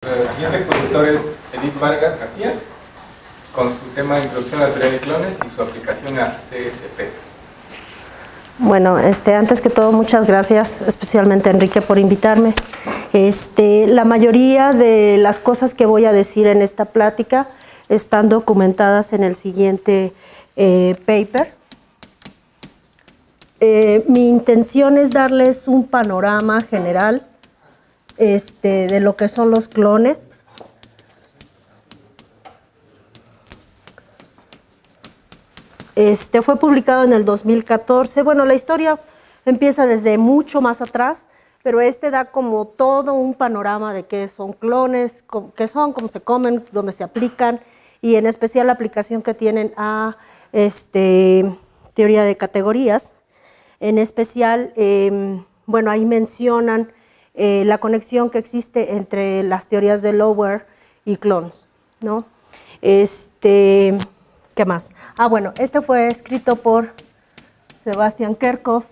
El siguiente conductor es Edith Vargas García, con su tema de Introducción a la teoría de clones y su aplicación a CSPs. Bueno, antes que todo, muchas gracias, especialmente Enrique, por invitarme. La mayoría de las cosas que voy a decir en esta plática están documentadas en el siguiente paper. Mi intención es darles un panorama general de lo que son los clones. Fue publicado en el 2014. Bueno, la historia empieza desde mucho más atrás, pero da como todo un panorama de qué son clones, qué son, cómo se comen, dónde se aplican, y en especial la aplicación que tienen a teoría de categorías. En especial, bueno, ahí mencionan la conexión que existe entre las teorías de Lower y clones, ¿no? ¿Qué más? Ah, bueno, fue escrito por Sebastian Kerckhoff,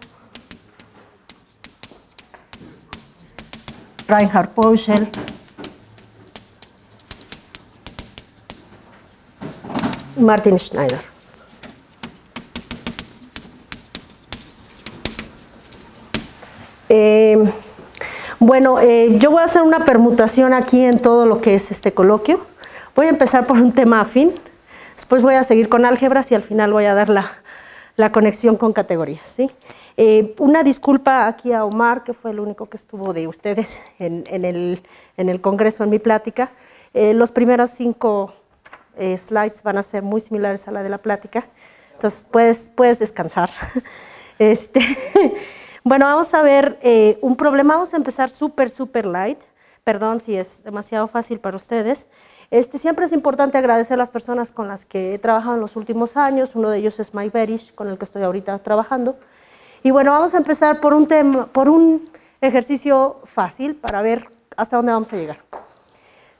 Reinhard Poschel, Martin Schneider. Bueno, yo voy a hacer una permutación aquí en todo lo que es este coloquio. Voy a empezar por un tema afín, después voy a seguir con álgebras y al final voy a dar la conexión con categorías, ¿sí? Una disculpa aquí a Omar, que fue el único que estuvo de ustedes en el congreso, en mi plática. Los primeros 5 slides van a ser muy similares a la de la plática, entonces puedes descansar. Bueno, vamos a ver un problema. Vamos a empezar súper light. Perdón si es demasiado fácil para ustedes. Siempre es importante agradecer a las personas con las que he trabajado en los últimos años. Uno de ellos es Mike Berish, con el que estoy ahorita trabajando. Y bueno, vamos a empezar por un ejercicio fácil para ver hasta dónde vamos a llegar.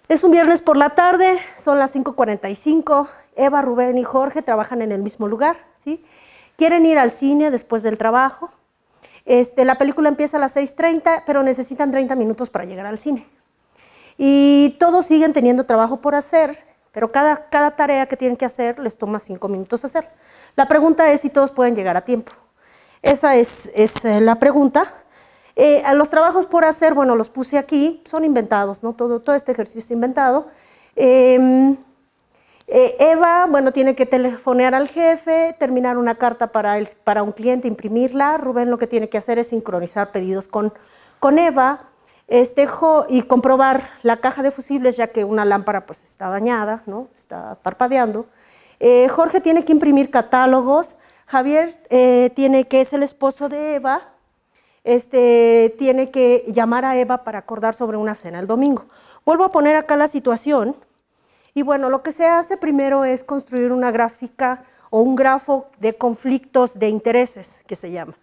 Es un viernes por la tarde, son las 5:45. Eva, Rubén y Jorge trabajan en el mismo lugar, ¿sí? Quieren ir al cine después del trabajo. La película empieza a las 6:30, pero necesitan 30 minutos para llegar al cine. Y todos siguen teniendo trabajo por hacer, pero cada tarea que tienen que hacer les toma 5 minutos hacer. La pregunta es si todos pueden llegar a tiempo. Esa es la pregunta. A los trabajos por hacer, bueno, los puse aquí, son inventados, ¿no? Todo este ejercicio es inventado. Eva, bueno, tiene que telefonear al jefe, terminar una carta para un cliente, imprimirla. Rubén lo que tiene que hacer es sincronizar pedidos con Eva y comprobar la caja de fusibles, ya que una lámpara pues está dañada, ¿no? Está parpadeando. Jorge tiene que imprimir catálogos. Javier es el esposo de Eva, tiene que llamar a Eva para acordar sobre una cena el domingo. Vuelvo a poner acá la situación. Y bueno, lo que se hace primero es construir una gráfica o un grafo de conflictos de intereses, que se llama.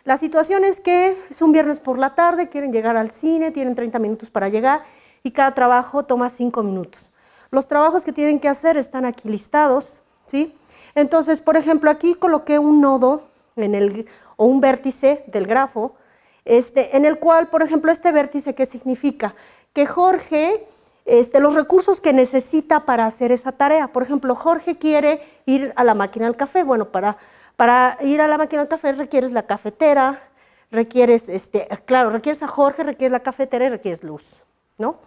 La situación es que es un viernes por la tarde, quieren llegar al cine, tienen 30 minutos para llegar y cada trabajo toma 5 minutos. Los trabajos que tienen que hacer están aquí listados, ¿sí? Entonces, por ejemplo, aquí coloqué un nodo o un vértice del grafo, en el cual, por ejemplo, este vértice, ¿qué significa? Que Jorge... los recursos que necesita para hacer esa tarea. Por ejemplo, Jorge quiere ir a la máquina del café. Bueno, para ir a la máquina del café requieres la cafetera, requieres a Jorge, requieres la cafetera y requieres luz, ¿no?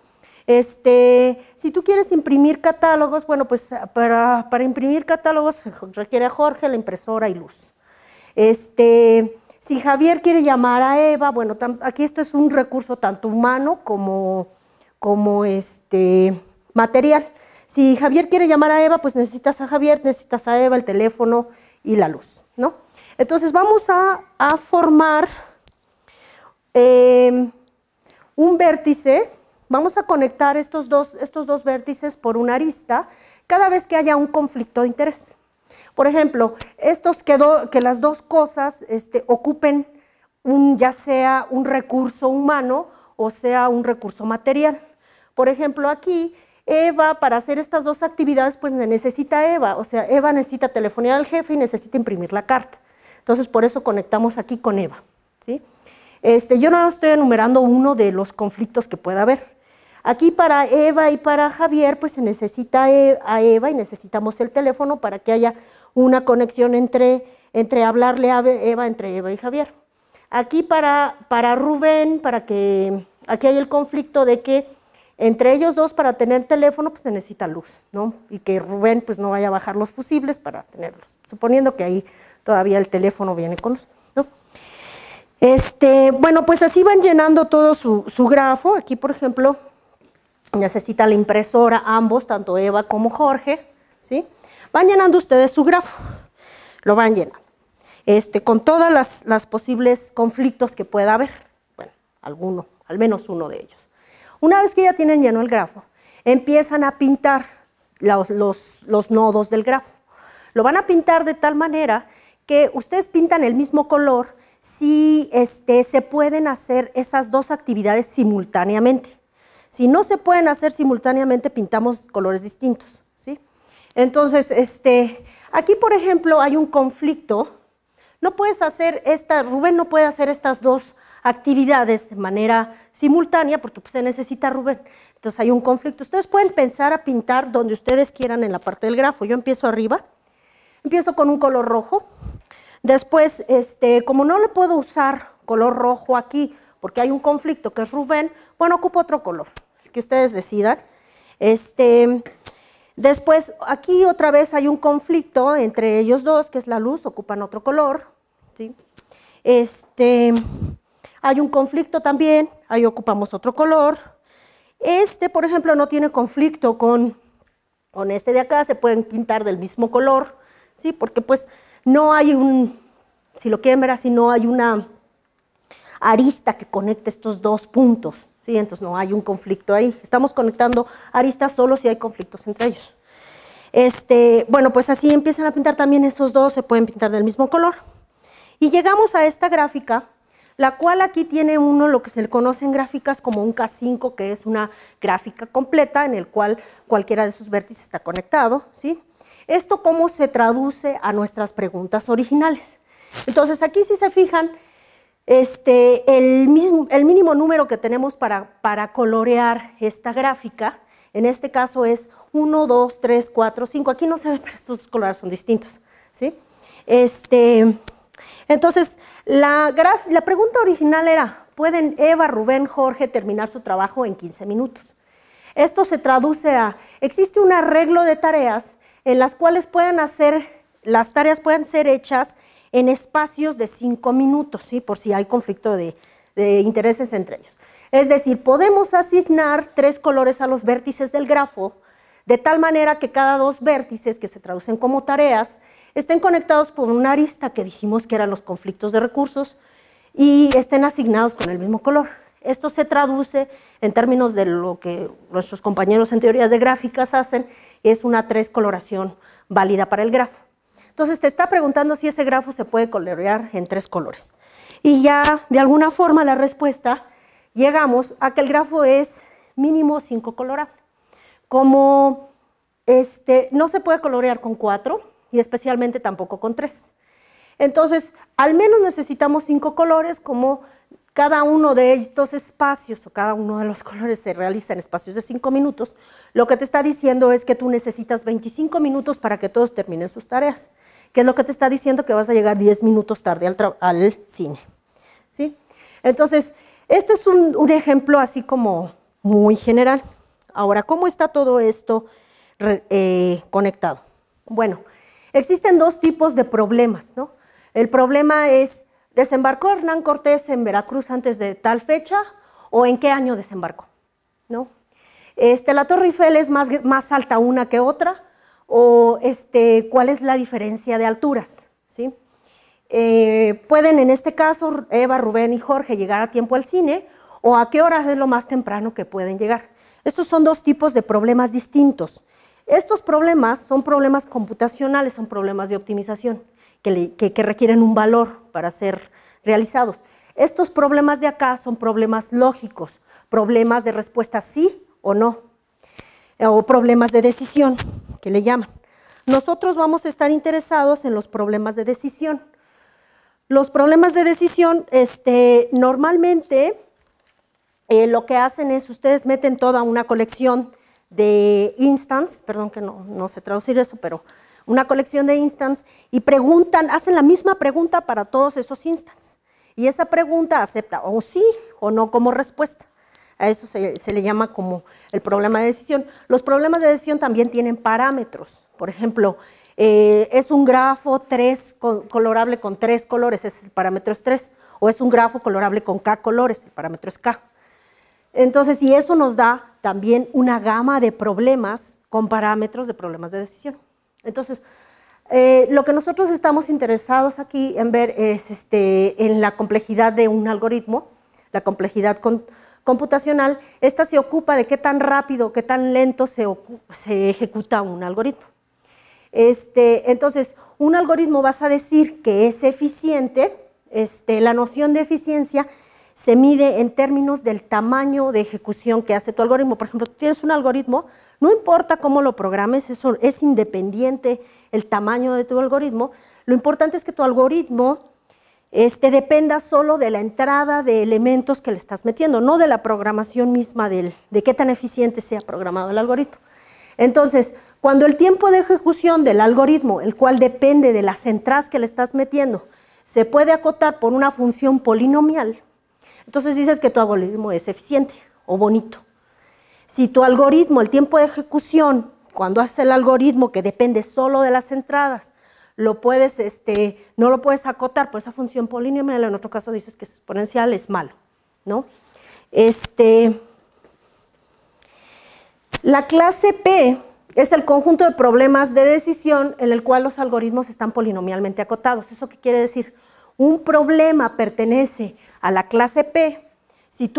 Si tú quieres imprimir catálogos, bueno, pues para imprimir catálogos requiere a Jorge, la impresora y luz. Si Javier quiere llamar a Eva, bueno, aquí esto es un recurso tanto humano como material. Si Javier quiere llamar a Eva, pues necesitas a Javier, necesitas a Eva, el teléfono y la luz, ¿no? Entonces vamos a formar un vértice, vamos a conectar estos dos vértices por una arista cada vez que haya un conflicto de interés. Por ejemplo, que las dos cosas ocupen ya sea un recurso humano o sea un recurso material. Por ejemplo, aquí, Eva, para hacer estas dos actividades, pues necesita Eva, o sea, Eva necesita telefonear al jefe y necesita imprimir la carta. Entonces, por eso conectamos aquí con Eva, ¿sí? Yo no estoy enumerando uno de los conflictos que pueda haber. Aquí para Eva y para Javier, pues se necesita a Eva y necesitamos el teléfono para que haya una conexión entre hablarle a Eva, entre Eva y Javier. Aquí para Rubén, aquí hay el conflicto de que entre ellos dos para tener teléfono pues se necesita luz, ¿no? Y que Rubén pues no vaya a bajar los fusibles para tenerlos, suponiendo que ahí todavía el teléfono viene con luz, ¿no? Bueno, pues así van llenando todo su grafo. Aquí, por ejemplo, necesita la impresora, ambos, tanto Eva como Jorge, ¿sí? Van llenando ustedes su grafo, lo van llenando, con todas las posibles conflictos que pueda haber, bueno, al menos uno de ellos. Una vez que ya tienen lleno el grafo, empiezan a pintar los nodos del grafo. Lo van a pintar de tal manera que ustedes pintan el mismo color si se pueden hacer esas dos actividades simultáneamente. Si no se pueden hacer simultáneamente, pintamos colores distintos, ¿sí? Entonces, aquí, por ejemplo, hay un conflicto. No puedes hacer Rubén no puede hacer estas dos actividades de manera simultánea porque pues, se necesita Rubén. Entonces hay un conflicto. Ustedes pueden pensar a pintar donde ustedes quieran en la parte del grafo. Yo empiezo arriba, empiezo con un color rojo. Después, como no le puedo usar color rojo aquí porque hay un conflicto que es Rubén, bueno, ocupo otro color, el que ustedes decidan. Después, aquí otra vez hay un conflicto entre ellos dos, que es la luz, ocupan otro color, ¿sí? Hay un conflicto también, ahí ocupamos otro color. Por ejemplo, no tiene conflicto con este de acá, se pueden pintar del mismo color, ¿sí? Porque pues no hay si lo quieren ver así, no hay una arista que conecte estos dos puntos, ¿sí? Entonces no hay un conflicto ahí. Estamos conectando aristas solo si hay conflictos entre ellos. Bueno, pues así empiezan a pintar también estos dos, se pueden pintar del mismo color. Y llegamos a esta gráfica, la cual aquí tiene lo que se le conoce en gráficas como un K5, que es una gráfica completa en el cual cualquiera de sus vértices está conectado, ¿sí? Esto cómo se traduce a nuestras preguntas originales. Entonces aquí si se fijan, el mínimo número que tenemos para colorear esta gráfica, en este caso es 1, 2, 3, 4, 5. Aquí no se ve, pero estos colores son distintos, ¿sí? Entonces, la pregunta original era, ¿pueden Eva, Rubén, Jorge terminar su trabajo en 15 minutos? Esto se traduce a, existe un arreglo de tareas en las cuales las tareas puedan ser hechas en espacios de 5 minutos, ¿sí? Por si hay conflicto de intereses entre ellos. Es decir, podemos asignar 3 colores a los vértices del grafo, de tal manera que cada 2 vértices que se traducen como tareas estén conectados por una arista que dijimos que eran los conflictos de recursos y estén asignados con el mismo color. Esto se traduce en términos de lo que nuestros compañeros en teoría de gráficas hacen, es una 3 coloración válida para el grafo. Entonces te está preguntando si ese grafo se puede colorear en 3 colores. Y ya de alguna forma la respuesta llegamos a que el grafo es mínimo 5 colorable. Como no se puede colorear con 4 y especialmente tampoco con 3. Entonces, al menos necesitamos 5 colores, como cada uno de estos espacios o cada uno de los colores se realiza en espacios de 5 minutos, lo que te está diciendo es que tú necesitas 25 minutos para que todos terminen sus tareas, que es lo que te está diciendo que vas a llegar 10 minutos tarde al cine, ¿sí? Entonces, este es un ejemplo así como muy general. Ahora, ¿cómo está todo esto conectado? Bueno, existen 2 tipos de problemas, ¿no? El problema es, ¿desembarcó Hernán Cortés en Veracruz antes de tal fecha o en qué año desembarcó? ¿No? ¿La Torre Eiffel es más alta una que otra? ¿O cuál es la diferencia de alturas? ¿Sí? Pueden en este caso Eva, Rubén y Jorge llegar a tiempo al cine, o a qué horas es lo más temprano que pueden llegar. Estos son 2 tipos de problemas distintos. Estos problemas son problemas computacionales, son problemas de optimización que requieren un valor para ser realizados. Estos problemas de acá son problemas lógicos, problemas de respuesta sí o no, o problemas de decisión, que le llaman. Nosotros vamos a estar interesados en los problemas de decisión. Los problemas de decisión normalmente lo que hacen es, ustedes meten toda una colección de instance, perdón que no sé traducir eso, pero una colección de instance, y preguntan, hacen la misma pregunta para todos esos instances. Y esa pregunta acepta o sí o no como respuesta. A eso se le llama como el problema de decisión. Los problemas de decisión también tienen parámetros. Por ejemplo, es un grafo colorable con 3 colores, ese es el parámetro es 3. O es un grafo colorable con K colores, el parámetro es K. Entonces, y eso nos da también una gama de problemas con parámetros de problemas de decisión. Entonces, lo que nosotros estamos interesados aquí en ver es en la complejidad de un algoritmo, la complejidad computacional. Esta se ocupa de qué tan rápido, qué tan lento se ejecuta un algoritmo. Entonces, un algoritmo vas a decir que es eficiente. La noción de eficiencia se mide en términos del tamaño de ejecución que hace tu algoritmo. Por ejemplo, tú tienes un algoritmo, no importa cómo lo programes, eso es independiente el tamaño de tu algoritmo. Lo importante es que tu algoritmo dependa solo de la entrada de elementos que le estás metiendo, no de la programación misma de qué tan eficiente sea programado el algoritmo. Entonces, cuando el tiempo de ejecución del algoritmo, el cual depende de las entradas que le estás metiendo, se puede acotar por una función polinomial, entonces dices que tu algoritmo es eficiente o bonito. Si tu algoritmo, el tiempo de ejecución, cuando haces el algoritmo que depende solo de las entradas, no lo puedes acotar por esa función polinomial, en otro caso dices que es exponencial, es malo, ¿no? La clase P es el conjunto de problemas de decisión en el cual los algoritmos están polinomialmente acotados. ¿Eso qué quiere decir? Un problema pertenece a la clase P si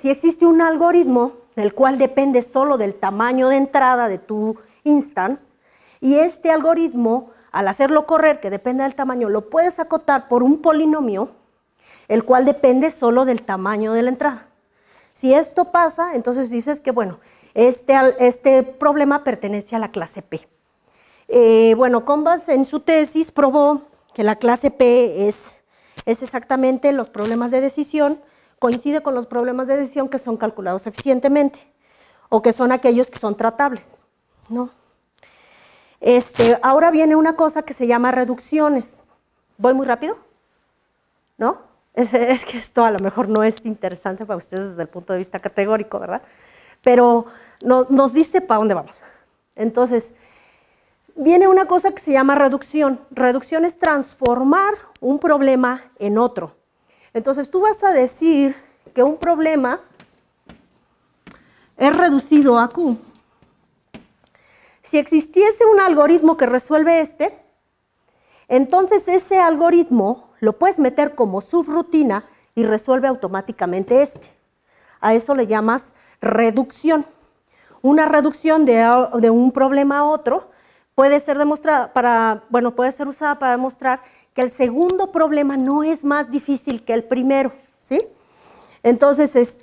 existe un algoritmo el cual depende solo del tamaño de entrada de tu instance, y este algoritmo, al hacerlo correr, que depende del tamaño, lo puedes acotar por un polinomio, el cual depende solo del tamaño de la entrada. Si esto pasa, entonces dices que, bueno, este problema pertenece a la clase P. Combas en su tesis probó que la clase P es exactamente los problemas de decisión, coincide con los problemas de decisión que son calculados eficientemente, o que son aquellos que son tratables, ¿no? Ahora viene una cosa que se llama reducciones. ¿Voy muy rápido? ¿No? Es que esto a lo mejor no es interesante para ustedes desde el punto de vista categórico, ¿verdad? Pero nos dice para dónde vamos. Entonces, viene una cosa que se llama reducción. Reducción es transformar un problema en otro. Entonces, tú vas a decir que un problema es reducido a Q. Si existiese un algoritmo que resuelve entonces ese algoritmo lo puedes meter como subrutina y resuelve automáticamente A eso le llamas reducción. Una reducción de un problema a otro puede ser usada para demostrar que el segundo problema no es más difícil que el primero, ¿sí? Entonces,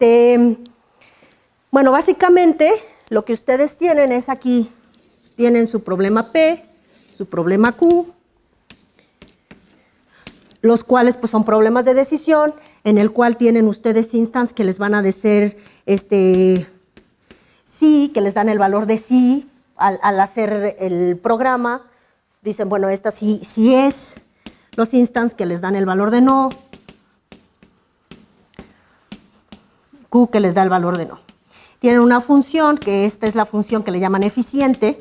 básicamente lo que ustedes tienen es aquí, tienen su problema P, su problema Q, los cuales pues son problemas de decisión, en el cual tienen ustedes instances que les van a decir sí, que les dan el valor de sí al hacer el programa. Dicen, bueno, esta sí es. Los instances que les dan el valor de no. Q que les da el valor de no. Tienen una función, que esta es la función que le llaman eficiente.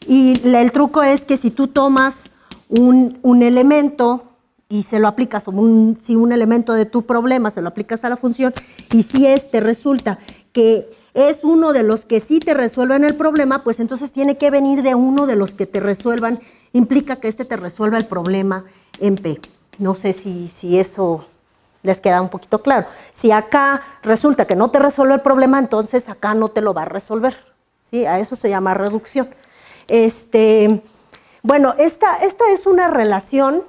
Y el truco es que si tú tomas un elemento y se lo aplicas, si un elemento de tu problema se lo aplicas a la función, y si resulta que es uno de los que sí te resuelven el problema, pues entonces tiene que venir de uno de los que te resuelvan, implica que te resuelva el problema en P. No sé si eso les queda un poquito claro. Si acá resulta que no te resuelve el problema, entonces acá no te lo va a resolver, ¿sí? A eso se llama reducción. Esta es una relación.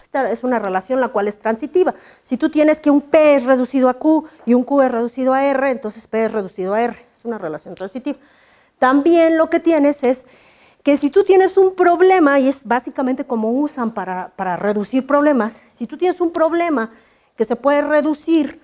Esta es una relación la cual es transitiva. Si tú tienes que un P es reducido a Q y un Q es reducido a R, entonces P es reducido a R. Es una relación transitiva. También lo que tienes es que si tú tienes un problema, y es básicamente como usan para reducir problemas, si tú tienes un problema que se puede reducir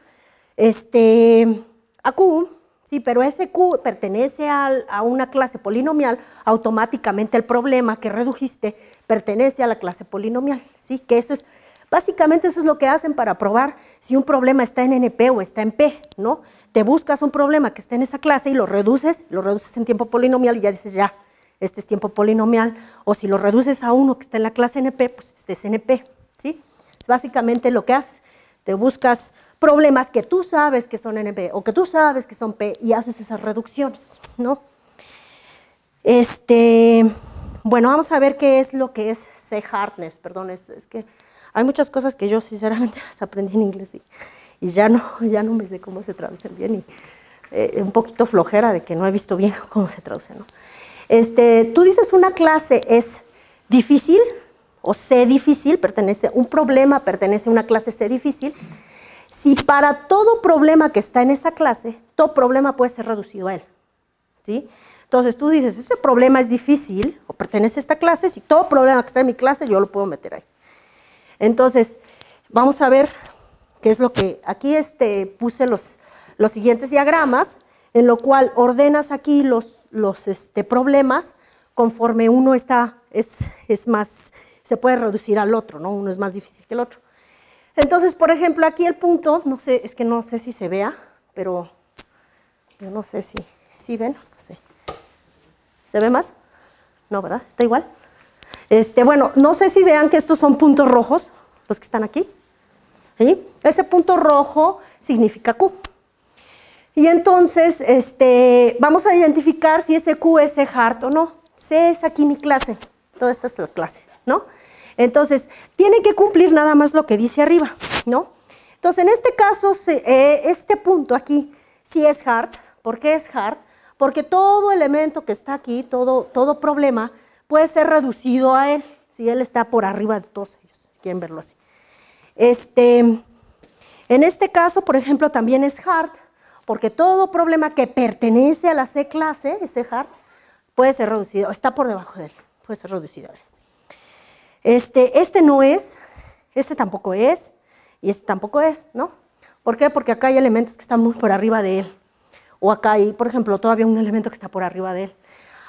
a Q, sí, pero ese Q pertenece a una clase polinomial, automáticamente el problema que redujiste pertenece a la clase polinomial, ¿sí? Que eso es, básicamente eso es lo que hacen para probar si un problema está en NP o está en P, ¿no? Te buscas un problema que esté en esa clase y lo reduces en tiempo polinomial y ya dices, ya, este es tiempo polinomial, o si lo reduces a uno que está en la clase NP, pues este es NP, ¿sí? Es básicamente lo que haces, te buscas problemas que tú sabes que son NP o que tú sabes que son P y haces esas reducciones, ¿no? Bueno, vamos a ver qué es lo que es C-hardness, perdón, es que hay muchas cosas que yo sinceramente las aprendí en inglés y ya no me sé cómo se traducen bien y un poquito flojera de que no he visto bien cómo se traduce, ¿no? Tú dices una clase es difícil o C difícil, un problema pertenece a una clase C difícil, si para todo problema que está en esa clase, todo problema puede ser reducido a él, ¿sí? Entonces tú dices, ese problema es difícil o pertenece a esta clase, si todo problema que está en mi clase yo lo puedo meter ahí. Entonces, vamos a ver qué es lo que, aquí puse los siguientes diagramas, en lo cual ordenas aquí los problemas conforme uno está, es más, se puede reducir al otro, ¿no? Uno es más difícil que el otro. Entonces, por ejemplo, aquí el punto, no sé, es que no sé si se vea, pero yo no sé si ven, no sé. ¿Se ve más? No, ¿verdad? ¿Está igual? Bueno, no sé si vean que estos son puntos rojos, los que están aquí. ¿Sí? Ese punto rojo significa Q. Y entonces, vamos a identificar si ese Q es C-hard o no. C es aquí mi clase, toda esta es la clase, ¿no? Entonces, tiene que cumplir nada más lo que dice arriba, ¿no? Entonces, en este caso, este punto aquí sí es hard. ¿Por qué es hard? Porque todo elemento que está aquí, todo problema, puede ser reducido a él, si él está por arriba de todos ellos, si quieren verlo así. En este caso, por ejemplo, también es hard, porque todo problema que pertenece a la C clase, ese hard, puede ser reducido, está por debajo de él, puede ser reducido a él. No es, tampoco es, y este tampoco es, ¿no? ¿Por qué? Porque acá hay elementos que están muy por arriba de él. O acá hay, por ejemplo, todavía un elemento que está por arriba de él.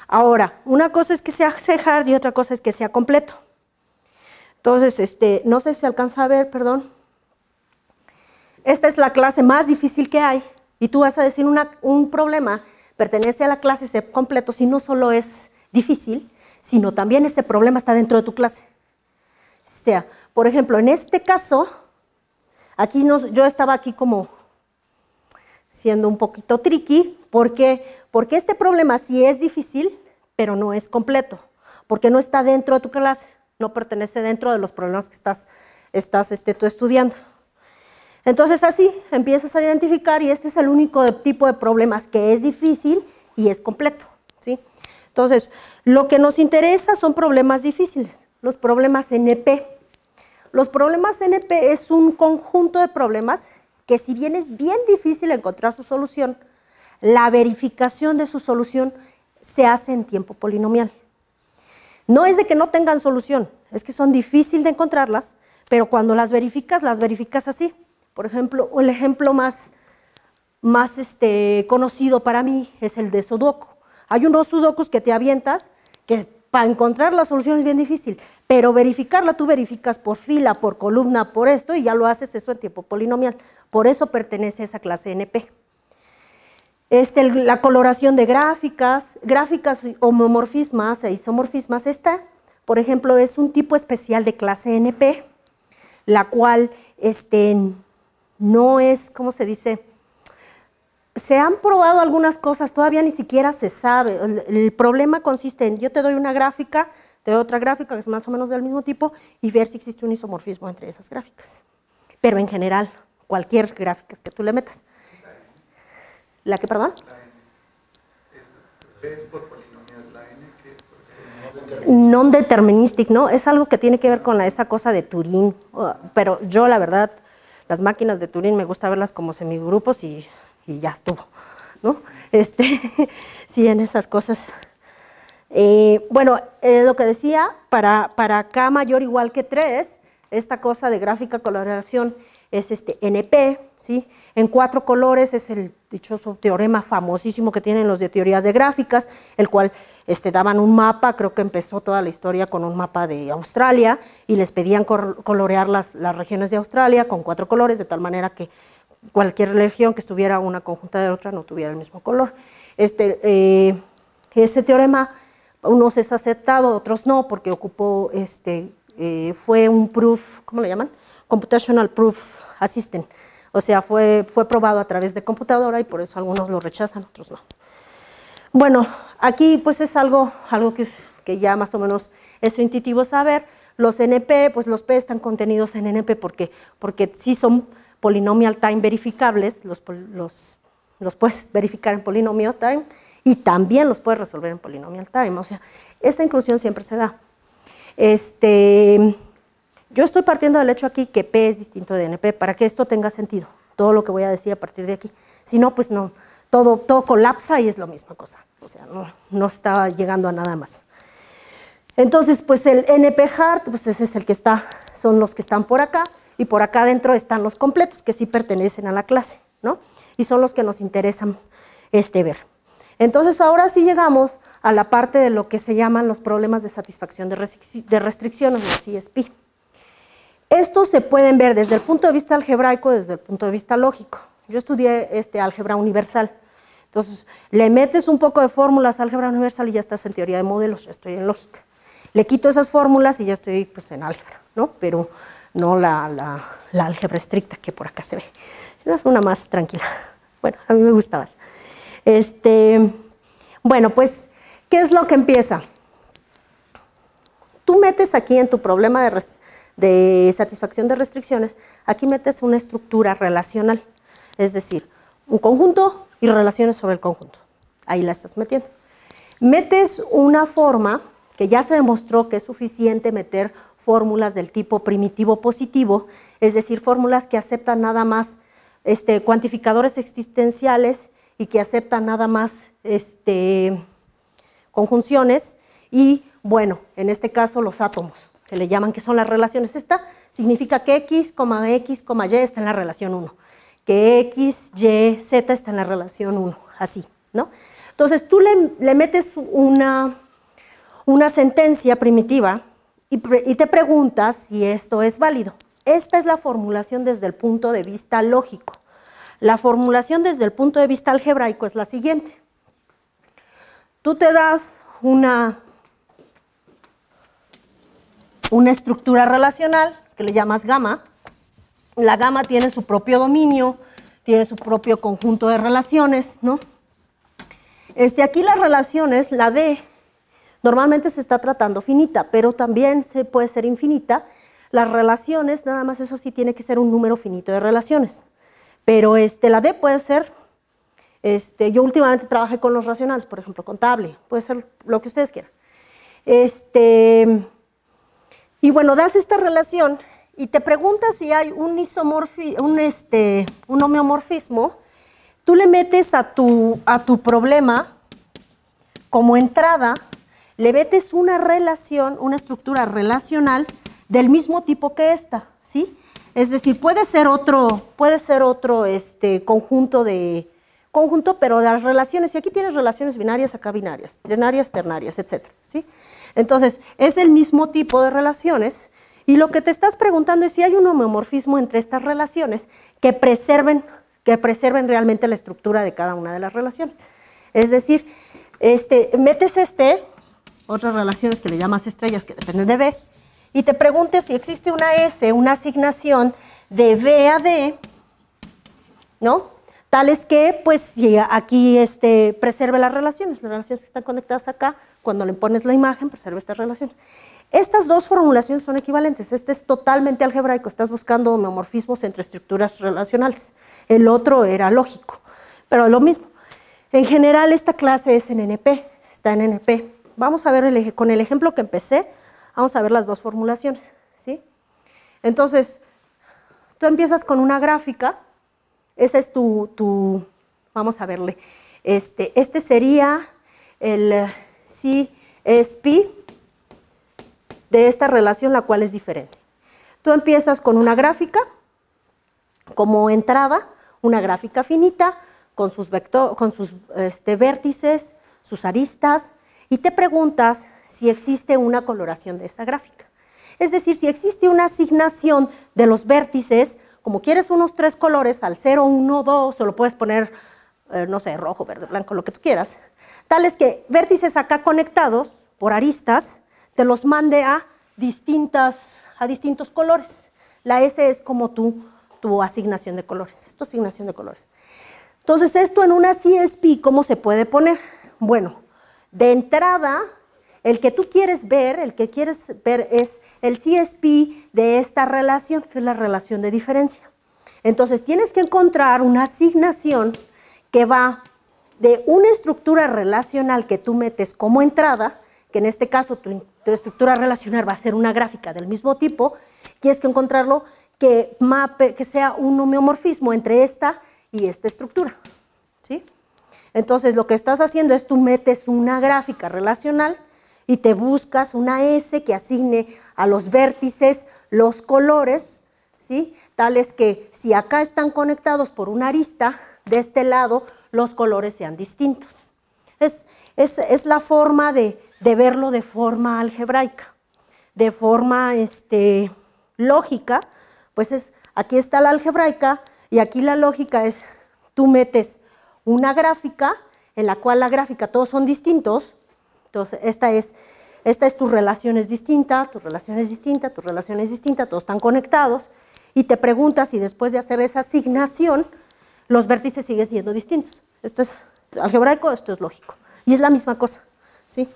Ahora, una cosa es que sea C-hard y otra cosa es que sea completo. Entonces, no sé si se alcanza a ver, perdón. Esta es la clase más difícil que hay. Y tú vas a decir un problema pertenece a la clase C completo si no solo es difícil, sino también este problema está dentro de tu clase. O sea, por ejemplo, en este caso, aquí yo estaba aquí como siendo un poquito tricky, porque este problema sí es difícil, pero no es completo, porque no está dentro de tu clase, no pertenece dentro de los problemas que estás tú estudiando. Entonces así empiezas a identificar y este es el único tipo de problemas que es difícil y es completo, ¿sí? Entonces, lo que nos interesa son problemas difíciles, los problemas NP. Los problemas NP es un conjunto de problemas que si bien es bien difícil encontrar su solución, la verificación de su solución se hace en tiempo polinomial. No es de que no tengan solución, es que son difíciles de encontrarlas, pero cuando las verificas así. Por ejemplo, el ejemplo más conocido para mí es el de Sudoku. Hay unos sudokus que te avientas, que para encontrar la solución es bien difícil, pero verificarla tú verificas por fila, por columna, por esto, y ya lo haces eso en tiempo polinomial. Por eso pertenece a esa clase NP. La coloración de gráficas homomorfismas e isomorfismas, esta, por ejemplo, es un tipo especial de clase NP, la cual no es, ¿cómo se dice? Se han probado algunas cosas, todavía ni siquiera se sabe. El problema consiste en, yo te doy una gráfica, te doy otra gráfica que es más o menos del mismo tipo y ver si existe un isomorfismo entre esas gráficas. Pero en general, cualquier gráfica que tú le metas. ¿La qué, perdón? La N. Es por polinomial, la N que es por Non-deterministic, ¿no? Es algo que tiene que ver con esa cosa de Turing. Pero yo, la verdad, las máquinas de Turing me gusta verlas como semigrupos y ya estuvo, ¿no? Sí, en esas cosas. Bueno, lo que decía, para K mayor o igual que 3, esta cosa de gráfica coloración es NP, ¿sí? En 4 colores es el dichoso teorema famosísimo que tienen los de teorías de gráficas, el cual daban un mapa, creo que empezó toda la historia con un mapa de Australia, y les pedían colorear las regiones de Australia con 4 colores, de tal manera que cualquier región que estuviera una conjunta de otra no tuviera el mismo color. Ese teorema, unos es aceptado, otros no, porque ocupó, fue un proof, ¿cómo le llaman? Computational Proof Assistant. O sea, fue probado a través de computadora y por eso algunos lo rechazan, otros no. Bueno, aquí pues es algo que ya más o menos es intuitivo saber. Los NP, pues los P están contenidos en NP porque sí son polynomial time verificables, los puedes verificar en polynomial time y también los puedes resolver en polynomial time. O sea, esta inclusión siempre se da. Yo estoy partiendo del hecho aquí que P es distinto de NP para que esto tenga sentido, todo lo que voy a decir a partir de aquí. Si no, pues no, todo colapsa y es la misma cosa. O sea, no está llegando a nada más. Entonces, pues el NP hard, pues ese es el que está, son los que están por acá, y por acá adentro están los completos, que sí pertenecen a la clase, ¿no? Y son los que nos interesan ver. Entonces, ahora sí llegamos a la parte de lo que se llaman los problemas de satisfacción de restricciones, los CSP. Estos se pueden ver desde el punto de vista algebraico, desde el punto de vista lógico. Yo estudié álgebra universal. Entonces, le metes un poco de fórmulas a álgebra universal y ya estás en teoría de modelos, ya estoy en lógica. Le quito esas fórmulas y ya estoy pues, en álgebra, ¿no? Pero no la álgebra estricta que por acá se ve. Es una más tranquila. Bueno, a mí me gusta más. Bueno, pues, ¿qué es lo que empieza? Tú metes aquí en tu problema de satisfacción de restricciones, aquí metes una estructura relacional, es decir, un conjunto y relaciones sobre el conjunto. Ahí la estás metiendo. Metes una forma que ya se demostró que es suficiente meter fórmulas del tipo primitivo positivo, es decir, fórmulas que aceptan nada más cuantificadores existenciales y que aceptan nada más conjunciones y, bueno, en este caso los átomos, que le llaman que son las relaciones. Esta significa que X, Y está en la relación 1, que X, Y, Z está en la relación 1, así, ¿no? Entonces tú le metes una sentencia primitiva y te preguntas si esto es válido. Esta es la formulación desde el punto de vista lógico. La formulación desde el punto de vista algebraico es la siguiente. Tú te das una estructura relacional que le llamas gamma. La gamma tiene su propio dominio, tiene su propio conjunto de relaciones, ¿no? Aquí las relaciones, la D, normalmente se está tratando finita, pero también se puede ser infinita. Las relaciones, nada más eso sí, tiene que ser un número finito de relaciones. Pero la D puede ser, yo últimamente trabajé con los racionales, por ejemplo, contable, puede ser lo que ustedes quieran. Y bueno, das esta relación y te preguntas si hay un homeomorfismo, tú le metes a tu problema como entrada, le metes una relación, una estructura relacional del mismo tipo que esta, ¿sí? Es decir, puede ser otro conjunto, pero las relaciones, y aquí tienes relaciones binarias, acá binarias, ternarias, etc., ¿sí? Entonces, es el mismo tipo de relaciones, y lo que te estás preguntando es si hay un homeomorfismo entre estas relaciones que preserven realmente la estructura de cada una de las relaciones. Es decir, metes otras relaciones que le llamas estrellas que dependen de B, y te preguntes si existe una S, una asignación de B a D, ¿no? Tales que, pues, si aquí preserve las relaciones que están conectadas acá, cuando le pones la imagen, preserva estas relaciones. Estas dos formulaciones son equivalentes. Este es totalmente algebraico, estás buscando homeomorfismos entre estructuras relacionales. El otro era lógico, pero lo mismo. En general, esta clase es en NP, está en NP. Vamos a ver con el ejemplo que empecé, vamos a ver las dos formulaciones, ¿sí? Entonces, tú empiezas con una gráfica, ese es vamos a verle, este sería el CSP de esta relación, la cual es diferente. Tú empiezas con una gráfica, como entrada una gráfica finita con sus vértices, sus aristas, y te preguntas si existe una coloración de esta gráfica. Es decir, si existe una asignación de los vértices, como quieres unos 3 colores, al 0, 1, 2, o lo puedes poner, no sé, rojo, verde, blanco, lo que tú quieras, tales que vértices acá conectados por aristas, te los mande a distintos colores. La S es como tu asignación de colores, es tu asignación de colores. Entonces, esto en una CSP, ¿cómo se puede poner? Bueno, de entrada, el que tú quieres ver, es el CSP de esta relación, que es la relación de diferencia. Entonces, tienes que encontrar una asignación que va de una estructura relacional que tú metes como entrada, que en este caso tu estructura relacional va a ser una gráfica del mismo tipo, tienes que encontrarlo que sea un homeomorfismo entre esta y esta estructura, ¿sí? Entonces, lo que estás haciendo es tú metes una gráfica relacional y te buscas una S que asigne a los vértices los colores, ¿sí? Tales que si acá están conectados por una arista, de este lado los colores sean distintos. Es la forma de verlo de forma algebraica. De forma lógica, pues aquí está la algebraica y aquí la lógica es, tú metes una gráfica en la cual la gráfica todos son distintos. Entonces, esta es tu relación es distinta, tu relación es distinta, tu relación es distinta, todos están conectados, y te preguntas si después de hacer esa asignación, los vértices siguen siendo distintos. Esto es algebraico, esto es lógico, y es la misma cosa, ¿sí?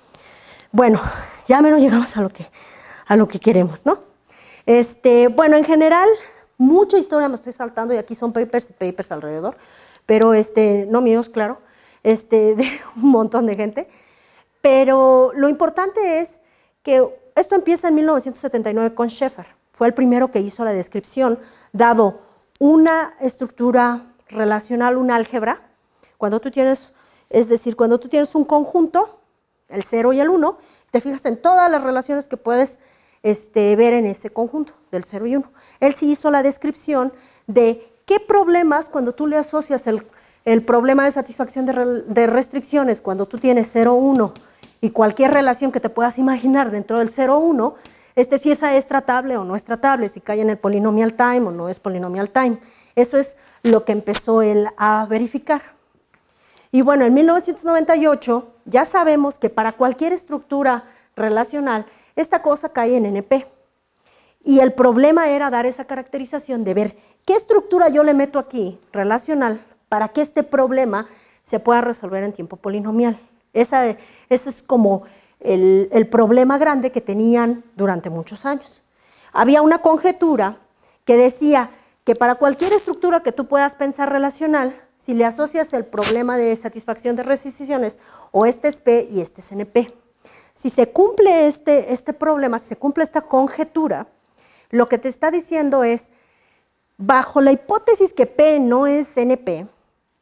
Bueno, ya menos llegamos a lo que queremos, ¿no? Bueno, en general, mucha historia me estoy saltando, y aquí son papers y papers alrededor, pero no míos, claro, de un montón de gente. Pero lo importante es que esto empieza en 1979 con Sheffer. Fue el primero que hizo la descripción, dado una estructura relacional, un álgebra. Cuando tú tienes, es decir, cuando tú tienes un conjunto, el 0 y el 1, te fijas en todas las relaciones que puedes ver en ese conjunto, del 0 y 1. Él sí hizo la descripción de qué problemas, cuando tú le asocias el problema de satisfacción de restricciones, cuando tú tienes 0, 1, y cualquier relación que te puedas imaginar dentro del 0, 1, si esa es tratable o no es tratable, si cae en el polynomial time o no es polynomial time. Eso es lo que empezó él a verificar. Y bueno, en 1998 ya sabemos que para cualquier estructura relacional, esta cosa cae en NP. Y el problema era dar esa caracterización de ver qué estructura yo le meto aquí, relacional, para que este problema se pueda resolver en tiempo polinomial. Ese es como el problema grande que tenían durante muchos años. Había una conjetura que decía que para cualquier estructura que tú puedas pensar relacional, si le asocias el problema de satisfacción de restricciones, o este es P y este es NP. Si se cumple este problema, si se cumple esta conjetura, lo que te está diciendo es, bajo la hipótesis que P no es NP,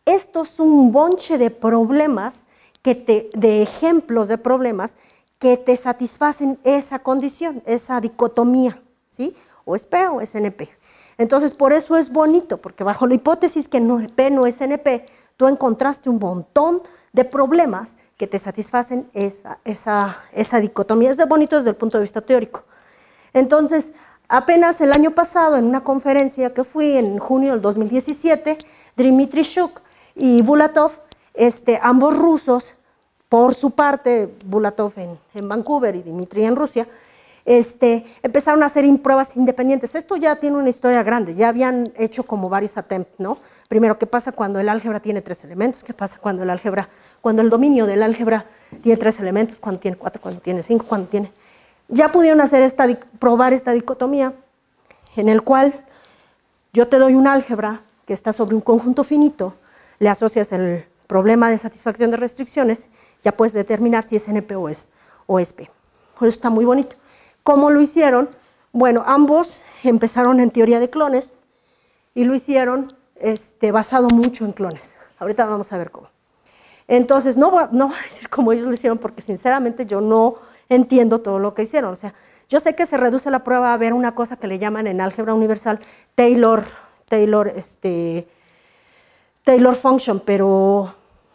esto es un bonche de problemas, de ejemplos de problemas que te satisfacen esa condición, esa dicotomía, ¿sí? O es P o es NP. Entonces, por eso es bonito, porque bajo la hipótesis que P no es NP, tú encontraste un montón de problemas que te satisfacen esa dicotomía. Es de bonito desde el punto de vista teórico. Entonces, apenas el año pasado, en una conferencia que fui en junio del 2017, Dmitry Shuk y Bulatov, ambos rusos, por su parte, Bulatov en Vancouver y Dmitry en Rusia, empezaron a hacer pruebas independientes. Esto ya tiene una historia grande, ya habían hecho como varios attempts, ¿no? Primero, ¿qué pasa cuando el álgebra tiene 3 elementos? ¿Qué pasa cuando el dominio del álgebra tiene 3 elementos? ¿Cuándo tiene 4? ¿Cuándo tiene 5? ¿Cuándo tiene...? Ya pudieron probar esta dicotomía, en el cual yo te doy un álgebra que está sobre un conjunto finito, le asocias el problema de satisfacción de restricciones, ya puedes determinar si es NP o es P. Eso está muy bonito. ¿Cómo lo hicieron? Bueno, ambos empezaron en teoría de clones y lo hicieron basado mucho en clones. Ahorita vamos a ver cómo. Entonces, no voy a decir cómo ellos lo hicieron porque sinceramente yo no entiendo todo lo que hicieron. O sea, yo sé que se reduce la prueba a ver una cosa que le llaman en álgebra universal Taylor Function, pero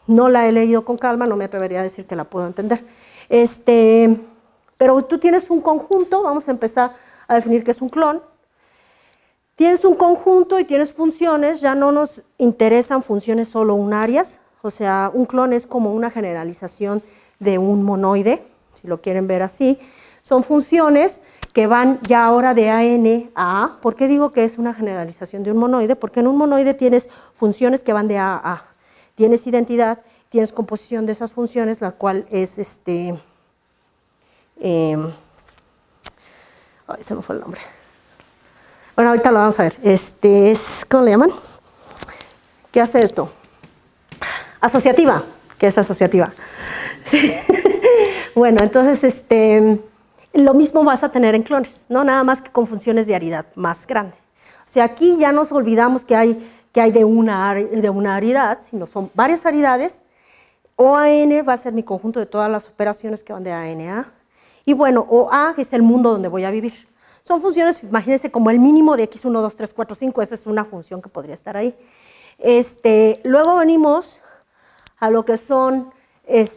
no la he leído con calma, no me atrevería a decir que la puedo entender. Pero tú tienes un conjunto, vamos a empezar a definir qué es un clon. Tienes un conjunto y tienes funciones, ya no nos interesan funciones solo unarias, o sea, un clon es como una generalización de un monoide, si lo quieren ver así. Son funciones que van ya ahora de AN a A. ¿Por qué digo que es una generalización de un monoide? Porque en un monoide tienes funciones que van de A a A. Tienes identidad, tienes composición de esas funciones, la cual es ay, se me fue el nombre. Bueno, ahorita lo vamos a ver. ¿Cómo le llaman? ¿Qué hace esto? Asociativa. ¿Qué es asociativa? Sí. Bueno, entonces, lo mismo vas a tener en clones, ¿no? Nada más que con funciones de aridad más grande. O sea, aquí ya nos olvidamos que hay de una aridad, sino son varias aridades. OAN va a ser mi conjunto de todas las operaciones que van de AN a A. Y bueno, OA es el mundo donde voy a vivir. Son funciones, imagínense, como el mínimo de X1, 2, 3, 4, 5. Esa es una función que podría estar ahí. Luego venimos a lo que son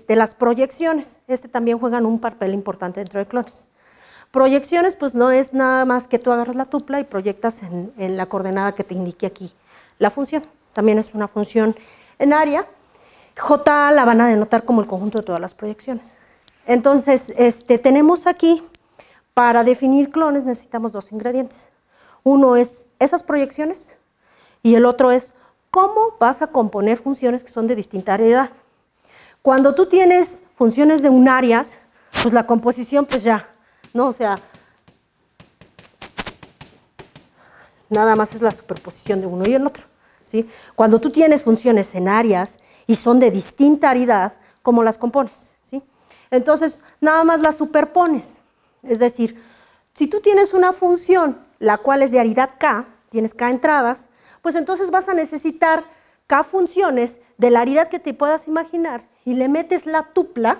las proyecciones. También juegan un papel importante dentro de clones. Proyecciones, pues no es nada más que tú agarras la tupla y proyectas en la coordenada que te indique aquí la función. También es una función en área. J la van a denotar como el conjunto de todas las proyecciones. Entonces, tenemos aquí, para definir clones necesitamos dos ingredientes. Uno es esas proyecciones y el otro es cómo vas a componer funciones que son de distinta aridad. Cuando tú tienes funciones de unarias, pues la composición pues ya, ¿no? O sea, nada más es la superposición de uno y el otro, ¿sí? Cuando tú tienes funciones en áreas y son de distinta aridad, ¿cómo las compones? ¿Sí? Entonces, nada más las superpones. Es decir, si tú tienes una función, la cual es de aridad K, tienes K entradas, pues entonces vas a necesitar K funciones de la aridad que te puedas imaginar y le metes la tupla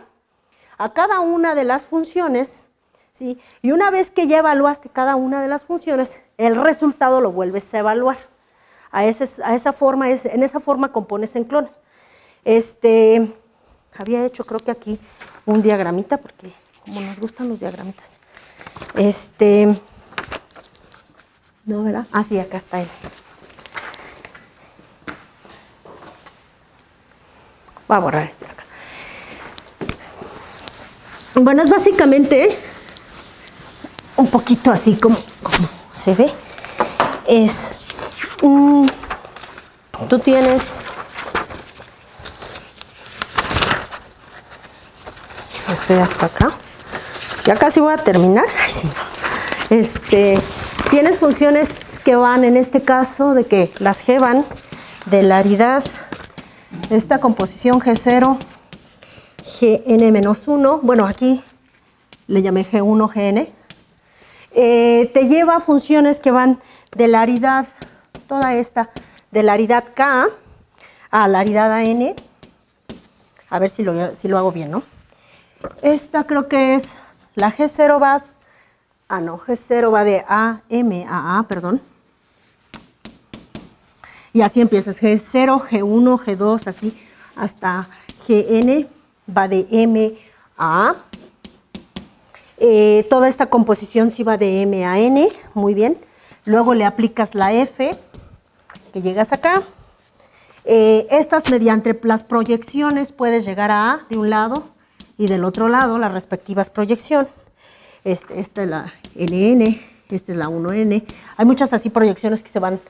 a cada una de las funciones, ¿sí? Y una vez que ya evaluaste cada una de las funciones, el resultado lo vuelves a evaluar. En esa forma compones en clones. Había hecho, creo que aquí, un diagramita, porque como nos gustan los diagramitas. ¿No, verdad? Ah, sí, acá está él. Voy a borrar este de acá. Bueno, es básicamente un poquito así como se ve. Tú tienes... Estoy hasta acá. Ya casi voy a terminar. Ay, sí, no. Tienes funciones que van, en este caso, de que las G van de la aridad, esta composición G0, Gn-1, bueno, aquí le llamé G1, Gn, te lleva funciones que van de la aridad, toda esta, de la aridad K a la aridad AN, a ver si lo hago bien, ¿no? Esta creo que es la G0 G0 va de AM a A, perdón. Y así empiezas, G0, G1, G2, así, hasta Gn va de M a A. Toda esta composición sí va de M a N, muy bien. Luego le aplicas la F, que llegas acá. Estas mediante las proyecciones puedes llegar a A de un lado y del otro lado las respectivas proyecciones. Esta es la NN, esta es la 1N. Hay muchas así proyecciones que se van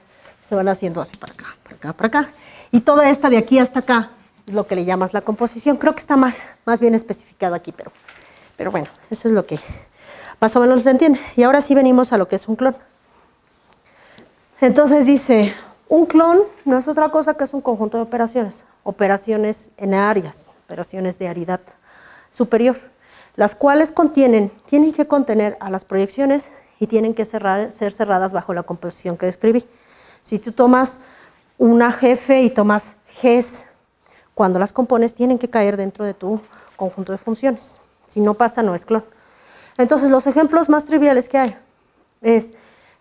haciendo así para acá, para acá, para acá. Y toda esta de aquí hasta acá es lo que le llamas la composición. Creo que está más bien especificado aquí, pero bueno, eso es lo que más o menos se entiende. Y ahora sí venimos a lo que es un clon. Entonces dice, un clon no es otra cosa que es un conjunto de operaciones en áreas, operaciones de aridad superior, las cuales tienen que contener a las proyecciones y tienen que ser cerradas bajo la composición que describí. Si tú tomas una GF y tomas Gs, cuando las compones tienen que caer dentro de tu conjunto de funciones. Si no pasa, no es clon. Entonces, los ejemplos más triviales que hay es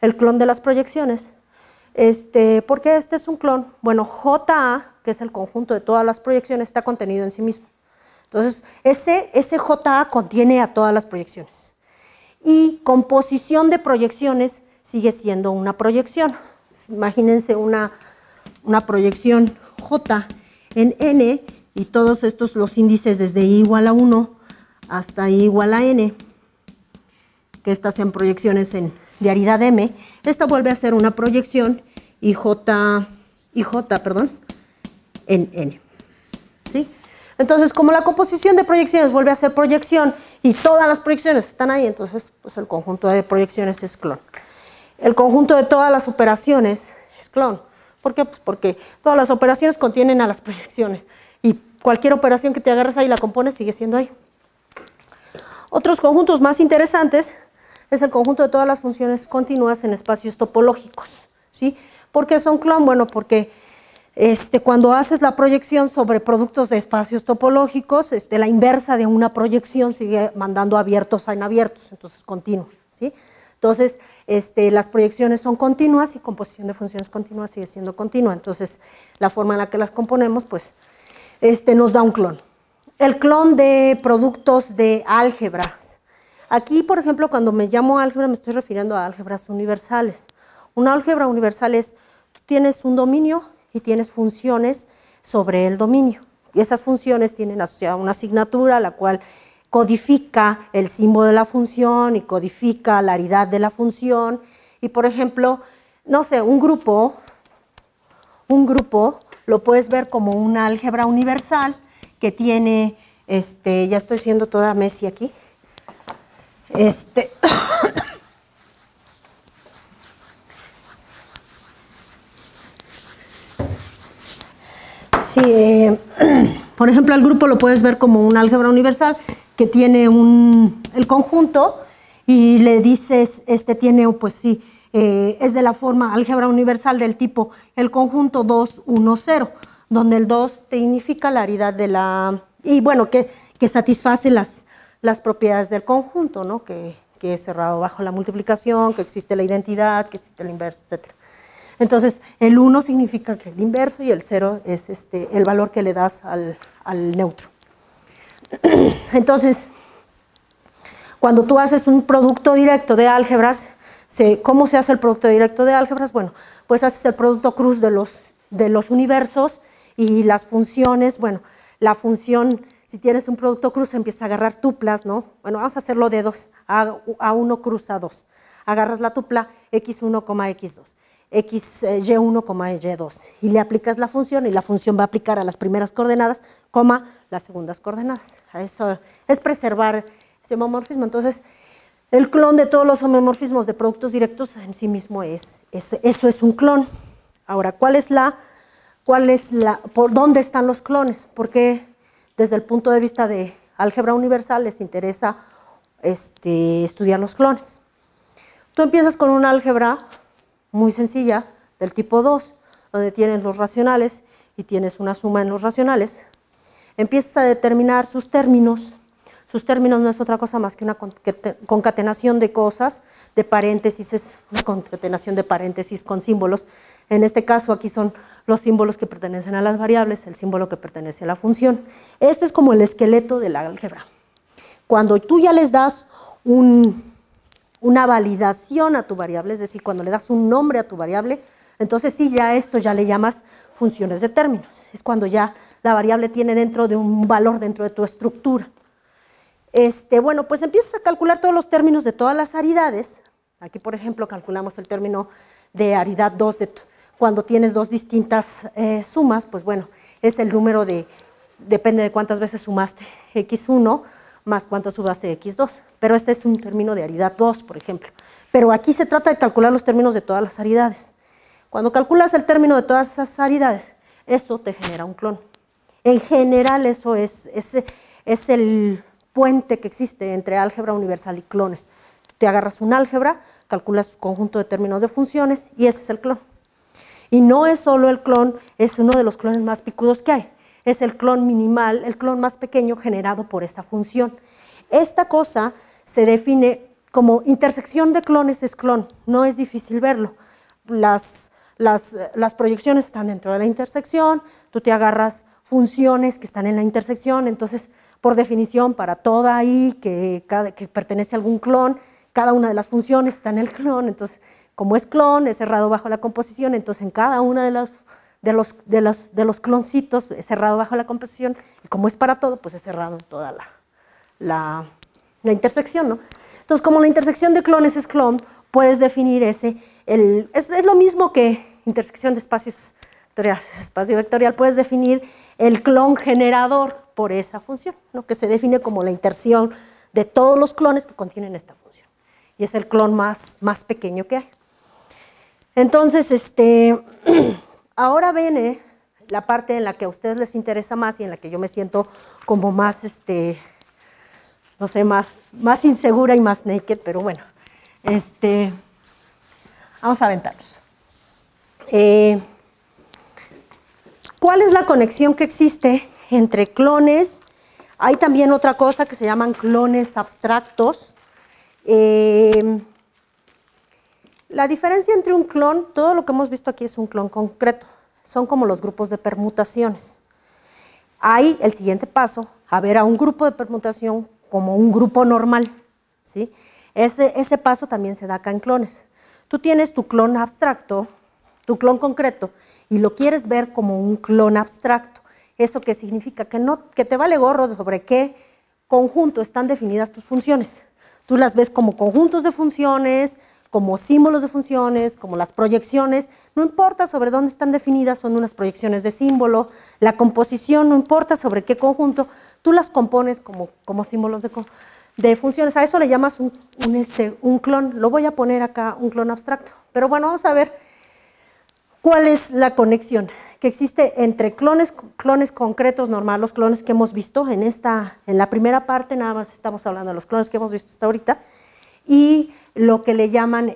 el clon de las proyecciones, Porque este es un clon. Bueno, JA, que es el conjunto de todas las proyecciones, está contenido en sí mismo. Entonces, ese JA contiene a todas las proyecciones. Y composición de proyecciones sigue siendo una proyección. Imagínense una proyección J en N y todos estos los índices desde I igual a 1 hasta I igual a N, que estas sean proyecciones de aridad M. Esta vuelve a ser una proyección IJ, en N. ¿Sí? Entonces, como la composición de proyecciones vuelve a ser proyección y todas las proyecciones están ahí, entonces pues el conjunto de proyecciones es clon. El conjunto de todas las operaciones es clon. ¿Por qué? Pues porque todas las operaciones contienen a las proyecciones y cualquier operación que te agarres ahí y la compones sigue siendo ahí. Otros conjuntos más interesantes es el conjunto de todas las funciones continuas en espacios topológicos. ¿Sí? ¿Por qué son clon? Bueno, porque cuando haces la proyección sobre productos de espacios topológicos, la inversa de una proyección sigue mandando abiertos a inabiertos, entonces continuo. ¿Sí? Entonces, las proyecciones son continuas y composición de funciones continuas sigue siendo continua. Entonces, la forma en la que las componemos, pues, nos da un clon. El clon de productos de álgebras. Aquí, por ejemplo, cuando me llamo álgebra, me estoy refiriendo a álgebras universales. Una álgebra universal es, tú tienes un dominio y tienes funciones sobre el dominio. Y esas funciones tienen asociada una asignatura, la cual codifica el símbolo de la función y codifica la aridad de la función. Y, por ejemplo, no sé, un grupo lo puedes ver como una álgebra universal que tiene, ya estoy siendo toda Messi aquí, sí, por ejemplo, el grupo lo puedes ver como una álgebra universal que tiene el conjunto y le dices, tiene, pues sí, es de la forma álgebra universal del tipo el conjunto 2, 1, 0, donde el 2 te significa la aridad de la, y bueno, que satisface las propiedades del conjunto, ¿no? Que es cerrado bajo la multiplicación, que existe la identidad, que existe el inverso, etc. Entonces, el 1 significa que el inverso y el 0 es el valor que le das al neutro. Entonces, cuando tú haces un producto directo de álgebras, ¿cómo se hace el producto directo de álgebras? Bueno, pues haces el producto cruz de los universos y las funciones, bueno, la función, si tienes un producto cruz, empieza a agarrar tuplas, ¿no? Bueno, vamos a hacerlo de 2, A1 cruz A2. Agarras la tupla x1, x2. y1, y2, y le aplicas la función y la función va a aplicar a las primeras coordenadas, las segundas coordenadas. Eso es preservar ese homomorfismo. Entonces, el clon de todos los homomorfismos de productos directos en sí mismo eso es un clon. Ahora, ¿por dónde están los clones? Porque desde el punto de vista de álgebra universal les interesa estudiar los clones. Tú empiezas con una álgebra muy sencilla, del tipo 2, donde tienes los racionales y tienes una suma en los racionales. Empiezas a determinar sus términos. Sus términos no es otra cosa más que una concatenación de cosas, de paréntesis, es una concatenación de paréntesis con símbolos. En este caso, aquí son los símbolos que pertenecen a las variables, el símbolo que pertenece a la función. Este es como el esqueleto de la álgebra. Cuando tú ya les das una validación a tu variable, es decir, cuando le das un nombre a tu variable, entonces sí, ya esto ya le llamas funciones de términos. Es cuando ya la variable tiene dentro de un valor dentro de tu estructura. Bueno, pues empiezas a calcular todos los términos de todas las aridades. Aquí, por ejemplo, calculamos el término de aridad 2, cuando tienes dos distintas sumas, pues bueno, es el número depende de cuántas veces sumaste x1 más cuántas sumaste x2. Pero este es un término de aridad 2, por ejemplo. Pero aquí se trata de calcular los términos de todas las aridades. Cuando calculas el término de todas esas aridades, eso te genera un clon. En general, eso es el puente que existe entre álgebra universal y clones. Te agarras un álgebra, calculas su conjunto de términos de funciones y ese es el clon. Y no es solo el clon, es uno de los clones más picudos que hay. Es el clon minimal, el clon más pequeño generado por esta función. Esta cosa se define como intersección de clones, es clon, no es difícil verlo. Las las proyecciones están dentro de la intersección, tú te agarras funciones que están en la intersección, entonces, por definición, para toda I que pertenece a algún clon, cada una de las funciones está en el clon, entonces, como es clon, es cerrado bajo la composición, entonces en cada una de los cloncitos es cerrado bajo la composición, y como es para todo, pues es cerrado en toda la intersección, ¿no? Entonces, como la intersección de clones es clon, puedes definir es lo mismo que intersección de espacios vectoriales, espacio vectorial, puedes definir el clon generador por esa función, ¿no? Que se define como la interacción de todos los clones que contienen esta función. Y es el clon más pequeño que hay. Entonces, ahora viene la parte en la que a ustedes les interesa más y en la que yo me siento como más, no sé, más insegura y más naked, pero bueno, vamos a aventarnos. ¿Cuál es la conexión que existe entre clones? Hay también otra cosa que se llaman clones abstractos. La diferencia entre un clon, todo lo que hemos visto aquí es un clon concreto, son como los grupos de permutaciones. Hay el siguiente paso, a ver a un grupo de permutación como un grupo normal, ¿sí? Ese paso también se da acá en clones. Tú tienes tu clon abstracto, tu clon concreto, y lo quieres ver como un clon abstracto. ¿Eso qué significa? Que te vale gorro sobre qué conjunto están definidas tus funciones. Tú las ves como conjuntos de funciones, como símbolos de funciones, como las proyecciones, no importa sobre dónde están definidas, son unas proyecciones de símbolo, la composición no importa sobre qué conjunto, tú las compones como símbolos de funciones, a eso le llamas un clon, lo voy a poner acá, un clon abstracto, pero bueno, vamos a ver cuál es la conexión que existe entre clones concretos normales, los clones que hemos visto en la primera parte, nada más estamos hablando de los clones que hemos visto hasta ahorita, y lo que le llaman,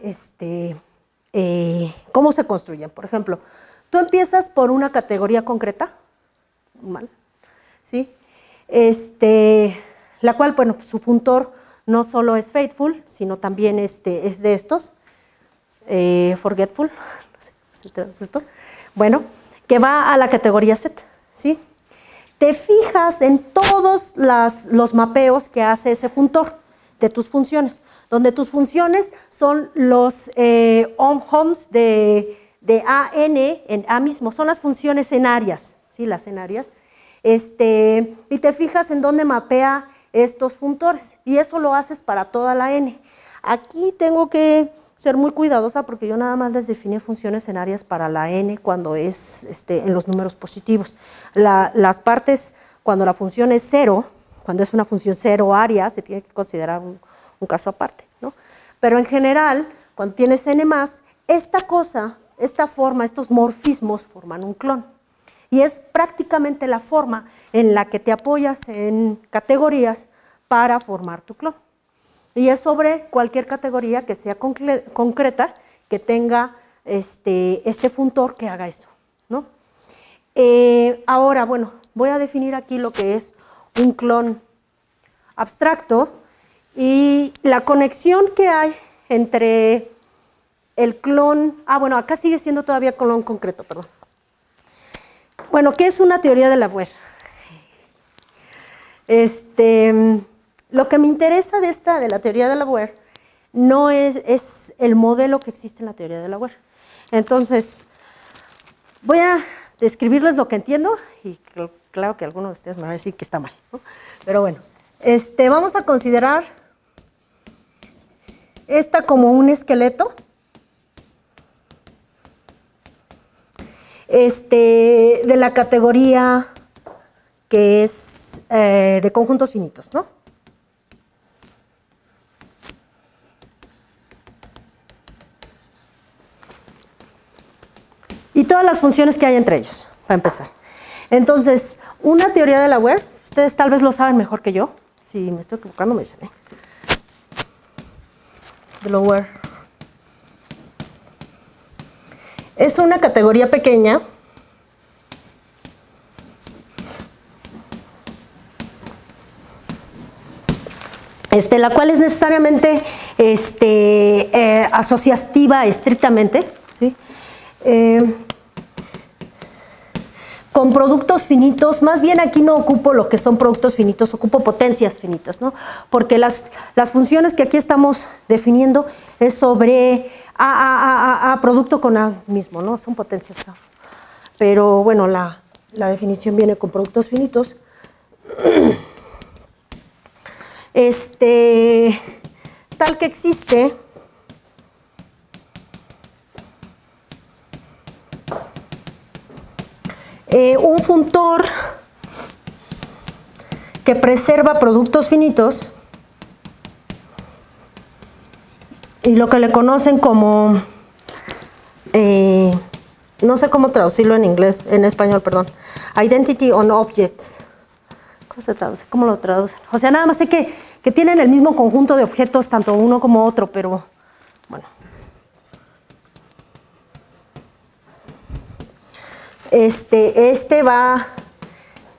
cómo se construyen. Por ejemplo, tú empiezas por una categoría concreta, ¿sí? La cual, bueno, su funtor no solo es faithful, sino también es de estos, forgetful, no sé si te das esto, bueno, que va a la categoría set, ¿sí? Te fijas en todos los mapeos que hace ese funtor de tus funciones, donde tus funciones son los homes de AN en A mismo, son las funciones en áreas, ¿sí? Las en áreas, y te fijas en dónde mapea estos funtores, y eso lo haces para toda la N. Aquí tengo que ser muy cuidadosa porque yo nada más les definí funciones en áreas para la N cuando es en los números positivos. Las partes, cuando la función es 0, cuando es una función 0 área, se tiene que considerar un caso aparte, ¿no? Pero en general, cuando tienes n+, esta forma, estos morfismos forman un clon. Y es prácticamente la forma en la que te apoyas en categorías para formar tu clon. Y es sobre cualquier categoría que sea concreta, que tenga este funtor que haga esto, ¿no? Ahora, bueno, voy a definir aquí lo que es un clon abstracto. Y la conexión que hay entre el clon, bueno, acá sigue siendo todavía clon concreto, perdón. Bueno, ¿qué es una teoría de Lavoisier? Lo que me interesa de la teoría de Lavoisier no es el modelo que existe en la teoría de Lavoisier. Entonces, voy a describirles lo que entiendo y claro que alguno de ustedes me va a decir que está mal, ¿no? Pero bueno, vamos a considerar esta como un esqueleto, de la categoría que es de conjuntos finitos, ¿no? Y todas las funciones que hay entre ellos, para empezar. Entonces, una teoría de Lavoisier, ustedes tal vez lo saben mejor que yo, si me estoy equivocando me dicen, de Lavoisier. Es una categoría pequeña la cual es necesariamente asociativa estrictamente, ¿sí? Con productos finitos, más bien aquí no ocupo lo que son productos finitos, ocupo potencias finitas, ¿no? Porque las funciones que aquí estamos definiendo es sobre A producto con A mismo, ¿no? Son potencias A. Pero bueno, la definición viene con productos finitos. Tal que existe un funtor que preserva productos finitos y lo que le conocen como, no sé cómo traducirlo en español, perdón, Identity on Objects. ¿Cómo se traduce? ¿Cómo lo traducen? O sea, nada más sé que tienen el mismo conjunto de objetos, tanto uno como otro, pero bueno.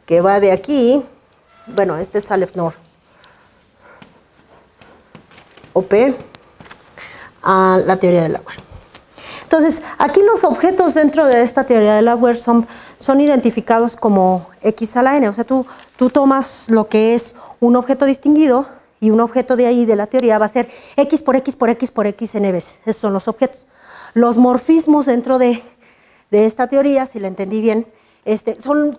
Que va de aquí, bueno, este es Aleph Nor, OP, a la teoría del Lauer. Entonces, aquí los objetos dentro de esta teoría del Lauer son identificados como X a la N, o sea, tú tomas lo que es un objeto distinguido y un objeto de ahí de la teoría va a ser X por X por X por X N veces, esos son los objetos. Los morfismos dentro de esta teoría, si la entendí bien,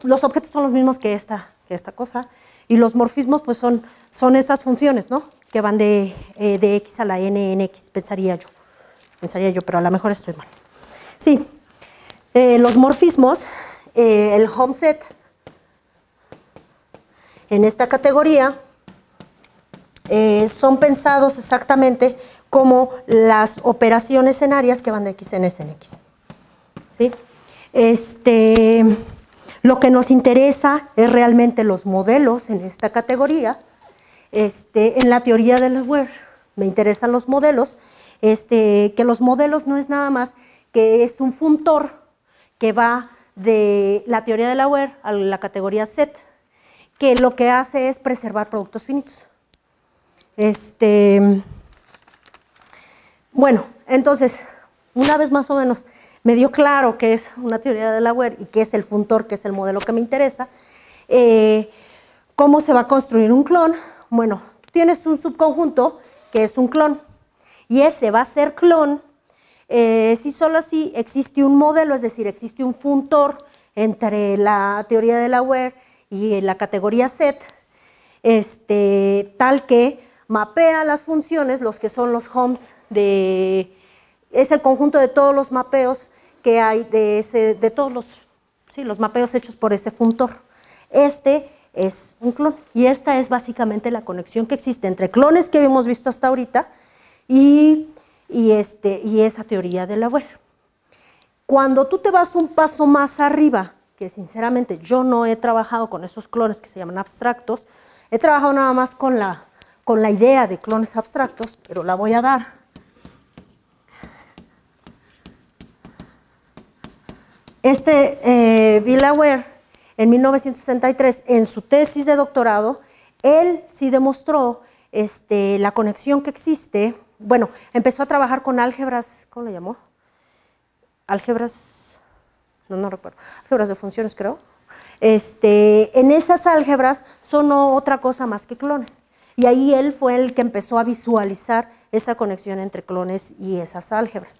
los objetos son los mismos que esta cosa, y los morfismos pues son esas funciones, ¿no? Que van de X a la N en X, pensaría yo, pero a lo mejor estoy mal. Sí, los morfismos, el home set en esta categoría son pensados exactamente como las operaciones en áreas que van de X en S en X. ¿Sí? Lo que nos interesa es realmente los modelos en esta categoría. En la teoría de Lauer me interesan los modelos, que los modelos no es nada más que es un funtor que va de la teoría de Lauer a la categoría set, que lo que hace es preservar productos finitos. Bueno, entonces, una vez más o menos me dio claro qué es una teoría de Lauer y qué es el funtor, que es el modelo que me interesa. ¿Cómo se va a construir un clon? Bueno, tienes un subconjunto que es un clon y ese va a ser clon si solo así existe un modelo, es decir, existe un funtor entre la teoría de Lauer y la categoría set, tal que mapea las funciones, los que son los homes es el conjunto de todos los mapeos que hay de todos los mapeos hechos por ese funtor. Este es un clon y esta es básicamente la conexión que existe entre clones que hemos visto hasta ahorita y esa teoría de Lauer. Cuando tú te vas un paso más arriba, que sinceramente yo no he trabajado con esos clones que se llaman abstractos, he trabajado nada más con la idea de clones abstractos, pero la voy a dar. Bill Lauer, en 1963, en su tesis de doctorado, él sí demostró la conexión que existe. Bueno, empezó a trabajar con álgebras, ¿cómo le llamó? Álgebras, no recuerdo, álgebras de funciones creo. En esas álgebras son otra cosa más que clones. Y ahí él fue el que empezó a visualizar esa conexión entre clones y esas álgebras.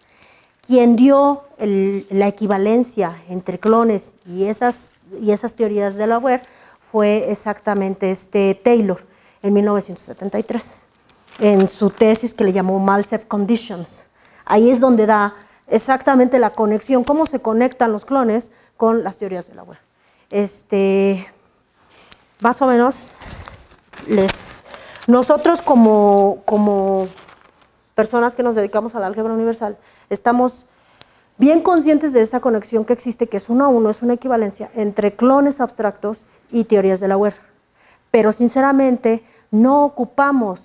Quien dio la equivalencia entre clones y esas teorías de Lauer fue exactamente Taylor en 1973, en su tesis que le llamó Malcev Conditions. Ahí es donde da exactamente la conexión, cómo se conectan los clones con las teorías de Lauer. Más o menos, nosotros como personas que nos dedicamos al álgebra universal, estamos bien conscientes de esta conexión que existe, que es 1 a 1, es una equivalencia entre clones abstractos y teorías de Lauer. Pero sinceramente no ocupamos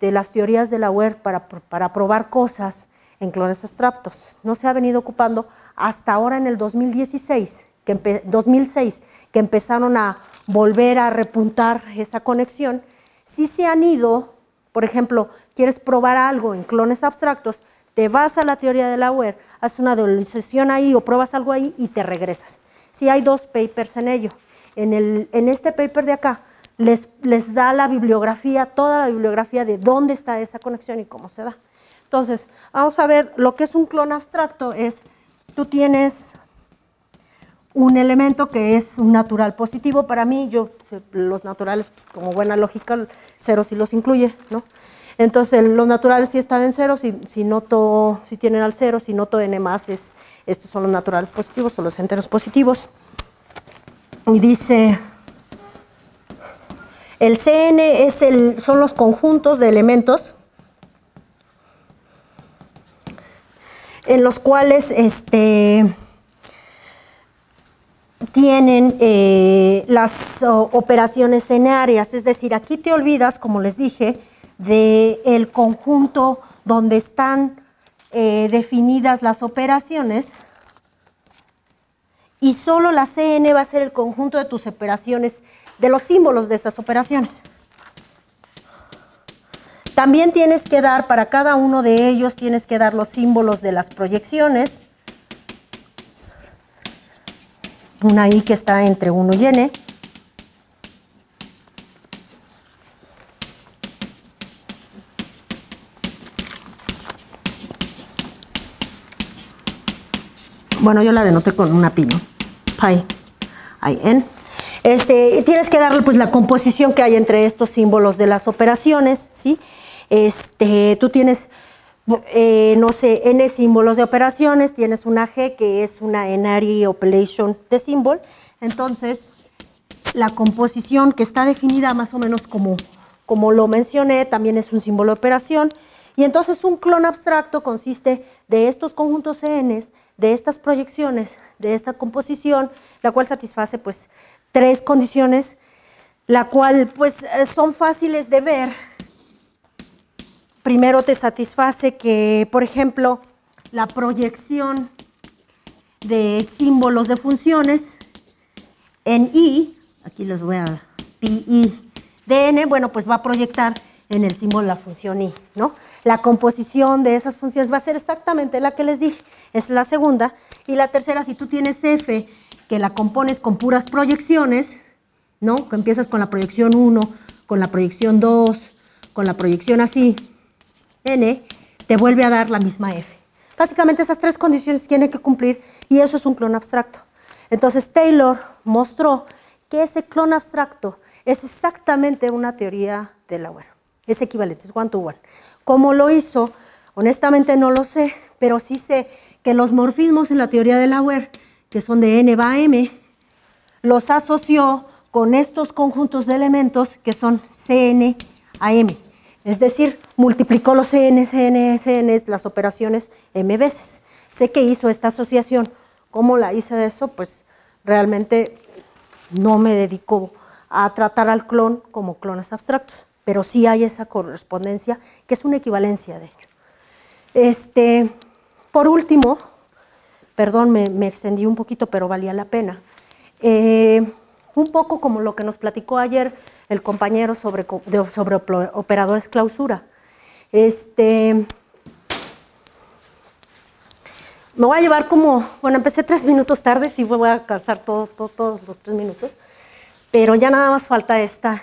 las teorías de Lauer para probar cosas en clones abstractos. No se ha venido ocupando hasta ahora en el 2006, que empezaron a volver a repuntar esa conexión. Sí se han ido, por ejemplo, quieres probar algo en clones abstractos, te vas a la teoría de la UER, haces una dualización ahí o pruebas algo ahí y te regresas. Sí hay 2 papers en ello. En este paper de acá les da la bibliografía, toda la bibliografía de dónde está esa conexión y cómo se da. Entonces, vamos a ver, lo que es un clon abstracto es, tú tienes un elemento que es un natural positivo. Para mí, los naturales, como buena lógica, cero sí los incluye, ¿no? Entonces, los naturales sí están en cero, si tienen al cero, si noto n más, estos son los naturales positivos o los enteros positivos. Y dice, el Cn son los conjuntos de elementos en los cuales tienen las operaciones en áreas, es decir, aquí te olvidas, como les dije, del conjunto donde están definidas las operaciones, y solo la Cn va a ser el conjunto de tus operaciones, de los símbolos de esas operaciones. También tienes que dar, para cada uno de ellos, tienes que dar los símbolos de las proyecciones. Una I que está entre 1 y n. Bueno, yo la denoté con una pi, ¿no? Pi, I, n. Tienes que darle pues la composición que hay entre estos símbolos de las operaciones, ¿sí? Tú tienes, no sé, n símbolos de operaciones, tienes una G que es una n-ary operation de symbol. Entonces, la composición que está definida más o menos como lo mencioné, también es un símbolo de operación. Y entonces un clon abstracto consiste de estos conjuntos n, de estas proyecciones, de esta composición, la cual satisface pues 3 condiciones, la cual pues son fáciles de ver. Primero te satisface que, por ejemplo, la proyección de símbolos de funciones en I, aquí les voy a pi de n, bueno, pues va a proyectar en el símbolo de la función I, ¿no? La composición de esas funciones va a ser exactamente la que les dije, es la segunda. Y la tercera, si tú tienes f, que la compones con puras proyecciones, ¿no? Que empiezas con la proyección 1, con la proyección 2, con la proyección así, n, te vuelve a dar la misma f. Básicamente esas 3 condiciones tienen que cumplir y eso es un clon abstracto. Entonces Taylor mostró que ese clon abstracto es exactamente una teoría de la UER. Es equivalente, es one to one. ¿Cómo lo hizo? Honestamente no lo sé, pero sí sé que los morfismos en la teoría de la UER, que son de n va a m, los asoció con estos conjuntos de elementos que son Cn a m. Es decir, multiplicó los Cn, las operaciones m veces. Sé que hizo esta asociación. ¿Cómo la hice eso? Pues realmente no me dedico a tratar al clon como clones abstractos, pero sí hay esa correspondencia, que es una equivalencia, de hecho. Por último, perdón, me extendí un poquito, pero valía la pena. Un poco como lo que nos platicó ayer el compañero sobre operadores clausura. Me voy a llevar empecé 3 minutos tarde, sí voy a alcanzar todos los 3 minutos, pero ya nada más falta esta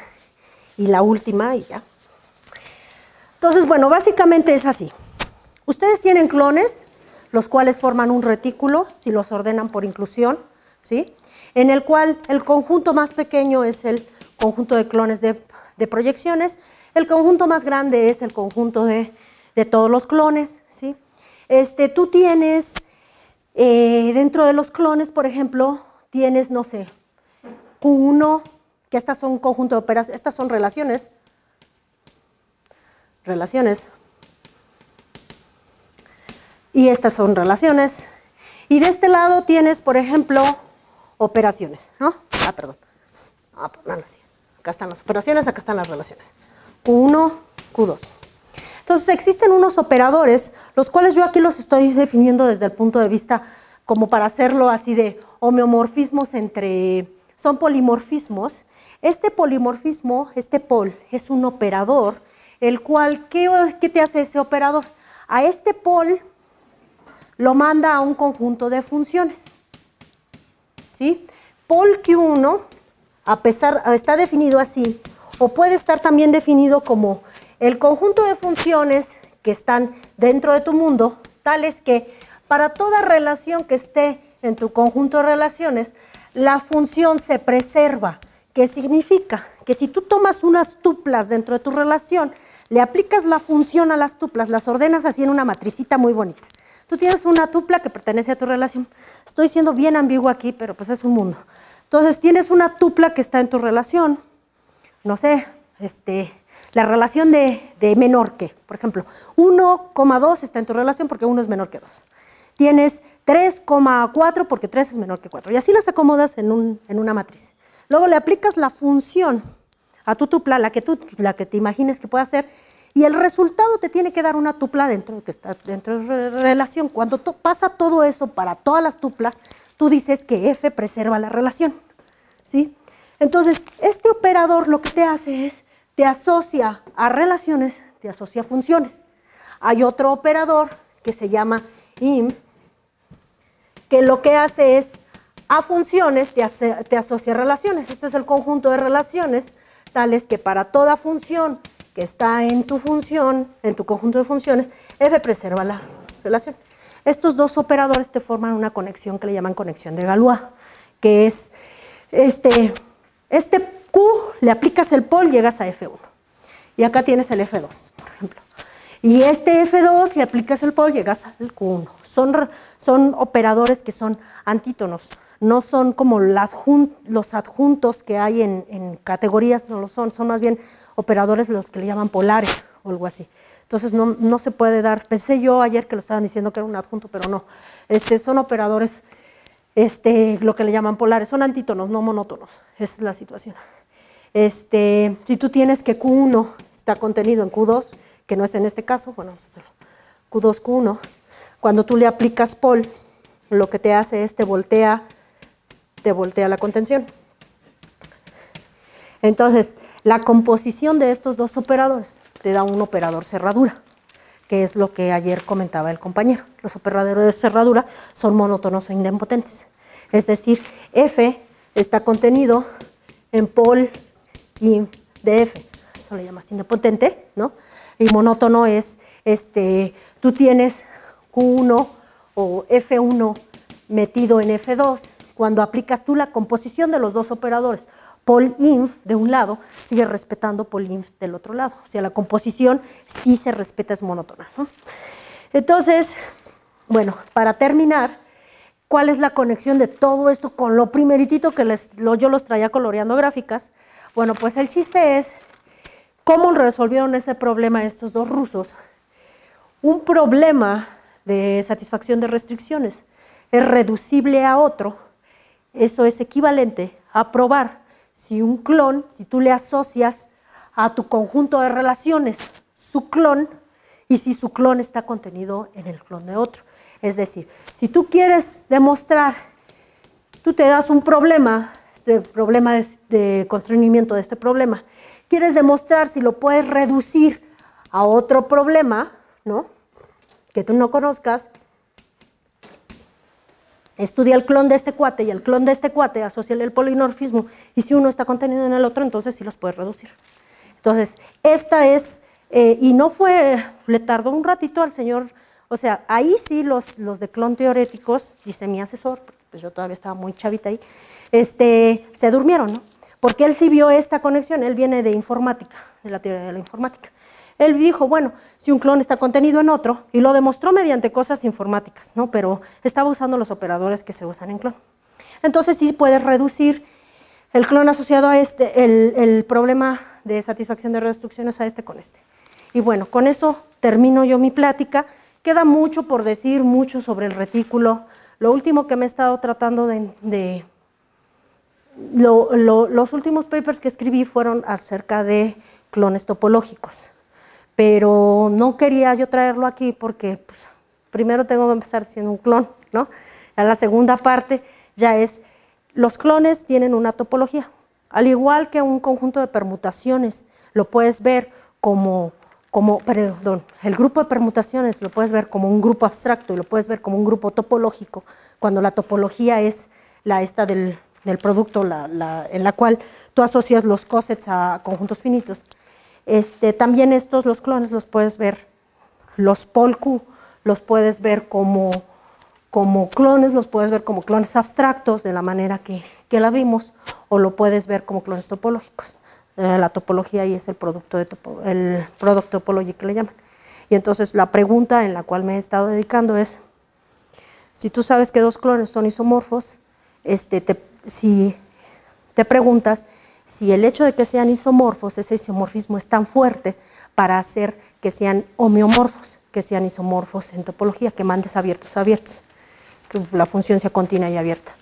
y la última y ya. Entonces, bueno, básicamente es así. Ustedes tienen clones, los cuales forman un retículo, si los ordenan por inclusión, ¿sí? En el cual el conjunto más pequeño es el conjunto de clones de proyecciones, el conjunto más grande es el conjunto de todos los clones, ¿sí? Tú tienes, dentro de los clones, por ejemplo, tienes, no sé, Q1, que estas son conjunto de operaciones, estas son relaciones, y estas son relaciones, y de este lado tienes, por ejemplo, operaciones, ¿no? Perdón. Acá están las operaciones, acá están las relaciones. Q1, Q2. Entonces existen unos operadores, los cuales yo aquí los estoy definiendo desde el punto de vista como para hacerlo así de homeomorfismos son polimorfismos. Este polimorfismo, este pol, es un operador, el cual, ¿qué te hace ese operador? A este pol lo manda a un conjunto de funciones, ¿sí? Pol Q1, está definido así, o puede estar también definido como el conjunto de funciones que están dentro de tu mundo, tales que para toda relación que esté en tu conjunto de relaciones, la función se preserva. ¿Qué significa? Que si tú tomas unas tuplas dentro de tu relación, le aplicas la función a las tuplas, las ordenas así en una matricita muy bonita. Tú tienes una tupla que pertenece a tu relación. Estoy siendo bien ambigua aquí, pero pues es un mundo. Entonces tienes una tupla que está en tu relación, no sé, la relación de menor que, por ejemplo, 1,2 está en tu relación porque 1 es menor que 2. Tienes 3,4 porque 3 es menor que 4. Y así las acomodas en una matriz. Luego le aplicas la función a tu tupla, la que te imagines que pueda ser, y el resultado te tiene que dar una tupla que está dentro de relación. Cuando pasa todo eso para todas las tuplas, tú dices que F preserva la relación, ¿sí? Entonces, este operador lo que te hace es, te asocia a relaciones, te asocia a funciones. Hay otro operador que se llama INF, que lo que hace es, a funciones te asocia a relaciones. Esto es el conjunto de relaciones, tales que para toda función que está en tu función, en tu conjunto de funciones, F preserva la relación. Estos dos operadores te forman una conexión que le llaman conexión de Galois, que es este Q, le aplicas el pol, llegas a F1. Y acá tienes el F2, por ejemplo. Y este F2, le aplicas el pol, llegas al Q1. Son operadores que son antítonos, no son como los adjuntos que hay en categorías, no lo son más bien operadores los que le llaman polares o algo así. Entonces no se puede dar, pensé yo ayer que lo estaban diciendo que era un adjunto, pero no. Son operadores, lo que le llaman polares, son antítonos, no monótonos. Esa es la situación. Si tú tienes que Q1 está contenido en Q2, que no es en este caso, bueno, vamos a hacerlo. Q2, Q1, cuando tú le aplicas pol, lo que te hace es te voltea la contención. Entonces, la composición de estos dos operadores te da un operador cerradura, que es lo que ayer comentaba el compañero. Los operadores de cerradura son monótonos o idempotentes. Es decir, F está contenido en pol INF de F. Eso le llamas idempotente, ¿no? Y monótono es, tú tienes Q1 o F1 metido en F2. Cuando aplicas tú la composición de los dos operadores, pol inf de un lado sigue respetando pol inf del otro lado. O sea, la composición sí se respeta, es monótona, ¿no? Entonces, bueno, para terminar, ¿cuál es la conexión de todo esto con lo primeritito que yo los traía coloreando gráficas? Bueno, pues el chiste es cómo resolvieron ese problema estos dos rusos. Un problema de satisfacción de restricciones es reducible a otro. Eso es equivalente a probar si un clon, si tú le asocias a tu conjunto de relaciones su clon y si su clon está contenido en el clon de otro. Es decir, si tú quieres demostrar, tú te das un problema de constreñimiento de este problema, quieres demostrar si lo puedes reducir a otro problema, ¿no?, que tú no conozcas, estudia el clon de este cuate y el clon de este cuate, asóciale el polimorfismo, y si uno está contenido en el otro, entonces sí los puedes reducir. Entonces, esta es, y no fue, le tardó un ratito al señor, o sea, ahí sí los de clon teoréticos, dice mi asesor, pues yo todavía estaba muy chavita ahí, se durmieron, ¿no? Porque él sí vio esta conexión, él viene de informática, de la teoría de la informática. Él dijo, bueno, si un clon está contenido en otro, y lo demostró mediante cosas informáticas, ¿no? Pero estaba usando los operadores que se usan en clon. Entonces sí puedes reducir el clon asociado a el problema de satisfacción de reducciones a con este. Y bueno, con eso termino yo mi plática. Queda mucho por decir, mucho sobre el retículo. Lo último que me he estado tratando los últimos papers que escribí fueron acerca de clones topológicos. Pero no quería yo traerlo aquí porque pues, primero tengo que empezar diciendo un clon, ¿no? A la segunda parte ya es, los clones tienen una topología, al igual que un conjunto de permutaciones, lo puedes ver como el grupo de permutaciones lo puedes ver como un grupo abstracto y lo puedes ver como un grupo topológico, cuando la topología es esta del producto en la cual tú asocias los cosets a conjuntos finitos. También los clones los puedes ver, los PolQ los puedes ver como clones, los puedes ver como clones abstractos de la manera que la vimos, o lo puedes ver como clones topológicos. La topología ahí es el producto topology que le llaman. Y entonces la pregunta en la cual me he estado dedicando es, si tú sabes que dos clones son isomorfos, si te preguntas si el hecho de que sean isomorfos, ese isomorfismo es tan fuerte para hacer que sean homeomorfos, que sean isomorfos en topología, que mandes abiertos a abiertos, que la función sea continua y abierta.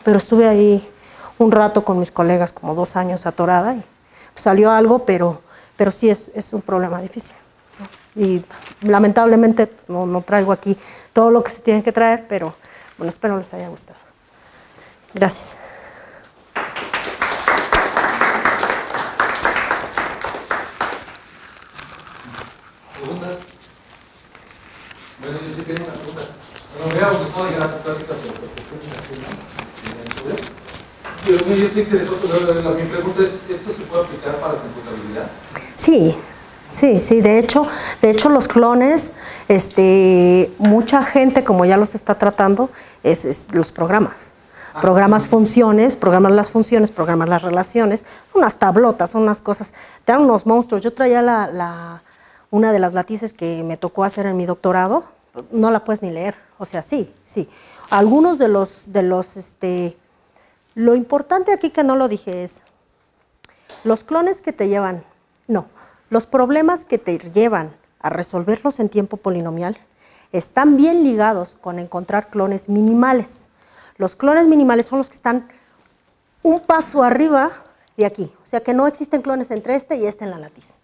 Pero estuve ahí un rato con mis colegas, como 2 años atorada, y salió algo, pero sí es un problema difícil, ¿no? Y lamentablemente no traigo aquí todo lo que se tiene que traer, pero bueno, espero les haya gustado. Gracias. ¿Preguntas? Bueno, yo sí tengo una pregunta. Bueno, me hubiera gustado llegar a tu plática, pero por cuestiones aquí, ¿no? Pero me estoy interesado, mi pregunta es, ¿esto se puede aplicar para computabilidad? Sí. De hecho los clones, mucha gente, como ya los está tratando, los programas. Programas funciones, programas las funciones, programas las relaciones, unas tablotas, unas cosas, te dan unos monstruos. Yo traía una de las latices que me tocó hacer en mi doctorado, no la puedes ni leer, o sea, sí. Algunos de los lo importante aquí que no lo dije es, los clones que te llevan, los problemas que te llevan a resolverlos en tiempo polinomial están bien ligados con encontrar clones minimales. Los clones minimales son los que están un paso arriba de aquí, o sea que no existen clones entre y en la latiz.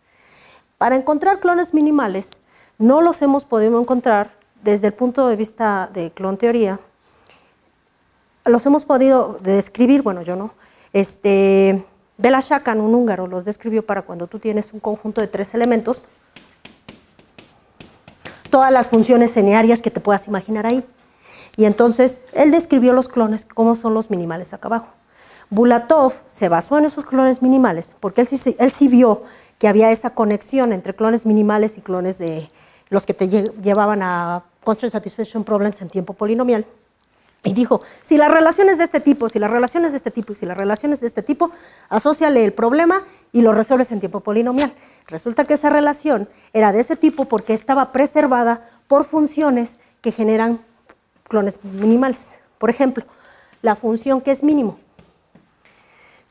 Para encontrar clones minimales, no los hemos podido encontrar desde el punto de vista de clon teoría. Los hemos podido describir, bueno, yo no. Bela Shakan, un húngaro, los describió para cuando tú tienes un conjunto de 3 elementos, todas las funciones linearias que te puedas imaginar ahí. Y entonces, él describió los clones, cómo son los minimales acá abajo. Bulatov se basó en esos clones minimales, porque él sí vio que había esa conexión entre clones minimales y clones de los que te llevaban a constraint satisfaction problems en tiempo polinomial. Y dijo, si la relación es de este tipo, si la relación es de este tipo y si la relación es de este tipo, asóciale el problema y lo resuelves en tiempo polinomial. Resulta que esa relación era de ese tipo porque estaba preservada por funciones que generan clones minimales. Por ejemplo, la función que es mínimo.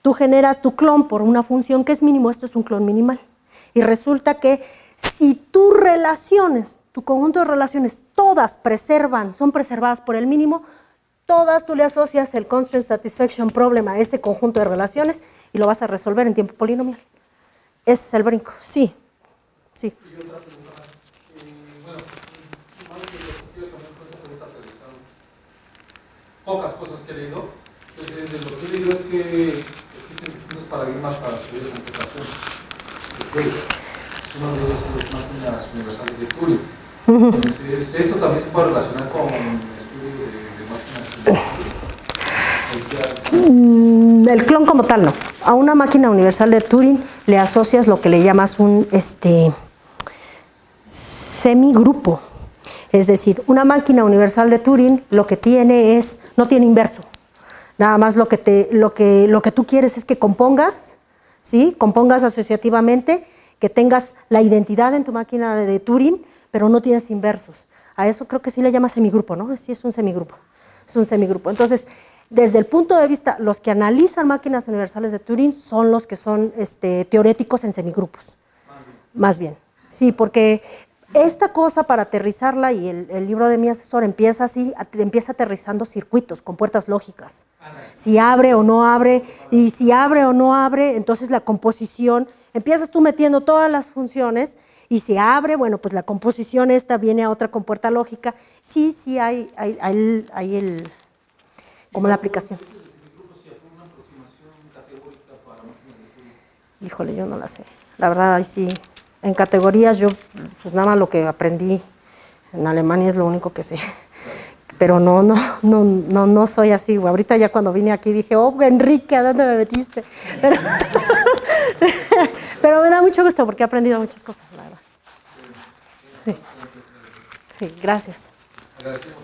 Tú generas tu clon por una función que es mínimo, esto es un clon minimal. Y resulta que si tus relaciones, tu conjunto de relaciones, todas son preservadas por el mínimo, todas tú le asocias el constraint satisfaction problem a ese conjunto de relaciones y lo vas a resolver en tiempo polinomial. Ese es el brinco, sí. Y otra pregunta, bueno, más que yo también con esa pregunta realizado pocas cosas que he leído. Entonces, de lo que he leído es que existen distintos paradigmas para estudiar de computación. Uno de ellos son las máquinas universales de Turing. Entonces, esto también se puede relacionar con estudios de máquinas universales. El clon como tal no. A una máquina universal de Turing le asocias lo que le llamas un semigrupo. Es decir, una máquina universal de Turing lo que tiene no tiene inverso. Nada más lo que tú quieres es que compongas, ¿sí? Compongas asociativamente, que tengas la identidad en tu máquina de Turing, pero no tienes inversos. A eso creo que sí le llama semigrupo, ¿no? Sí, es un semigrupo. Es un semigrupo. Entonces, desde el punto de vista, los que analizan máquinas universales de Turing son los que son teoréticos en semigrupos. Más bien. Sí, porque esta cosa para aterrizarla, y el libro de mi asesor empieza así, empieza aterrizando circuitos con puertas lógicas. Si abre o no abre, y si abre o no abre, entonces la composición, empiezas tú metiendo todas las funciones, y si abre, bueno, pues la composición esta viene a otra compuerta lógica. Sí, hay como la aplicación. Híjole, yo no la sé. La verdad, ahí sí. En categorías yo, pues nada más lo que aprendí en Alemania es lo único que sé. Pero no soy así. Ahorita ya cuando vine aquí dije, oh, Enrique, ¿a dónde me metiste? Pero me da mucho gusto porque he aprendido muchas cosas, la verdad. Sí, sí, gracias. Agradecemos.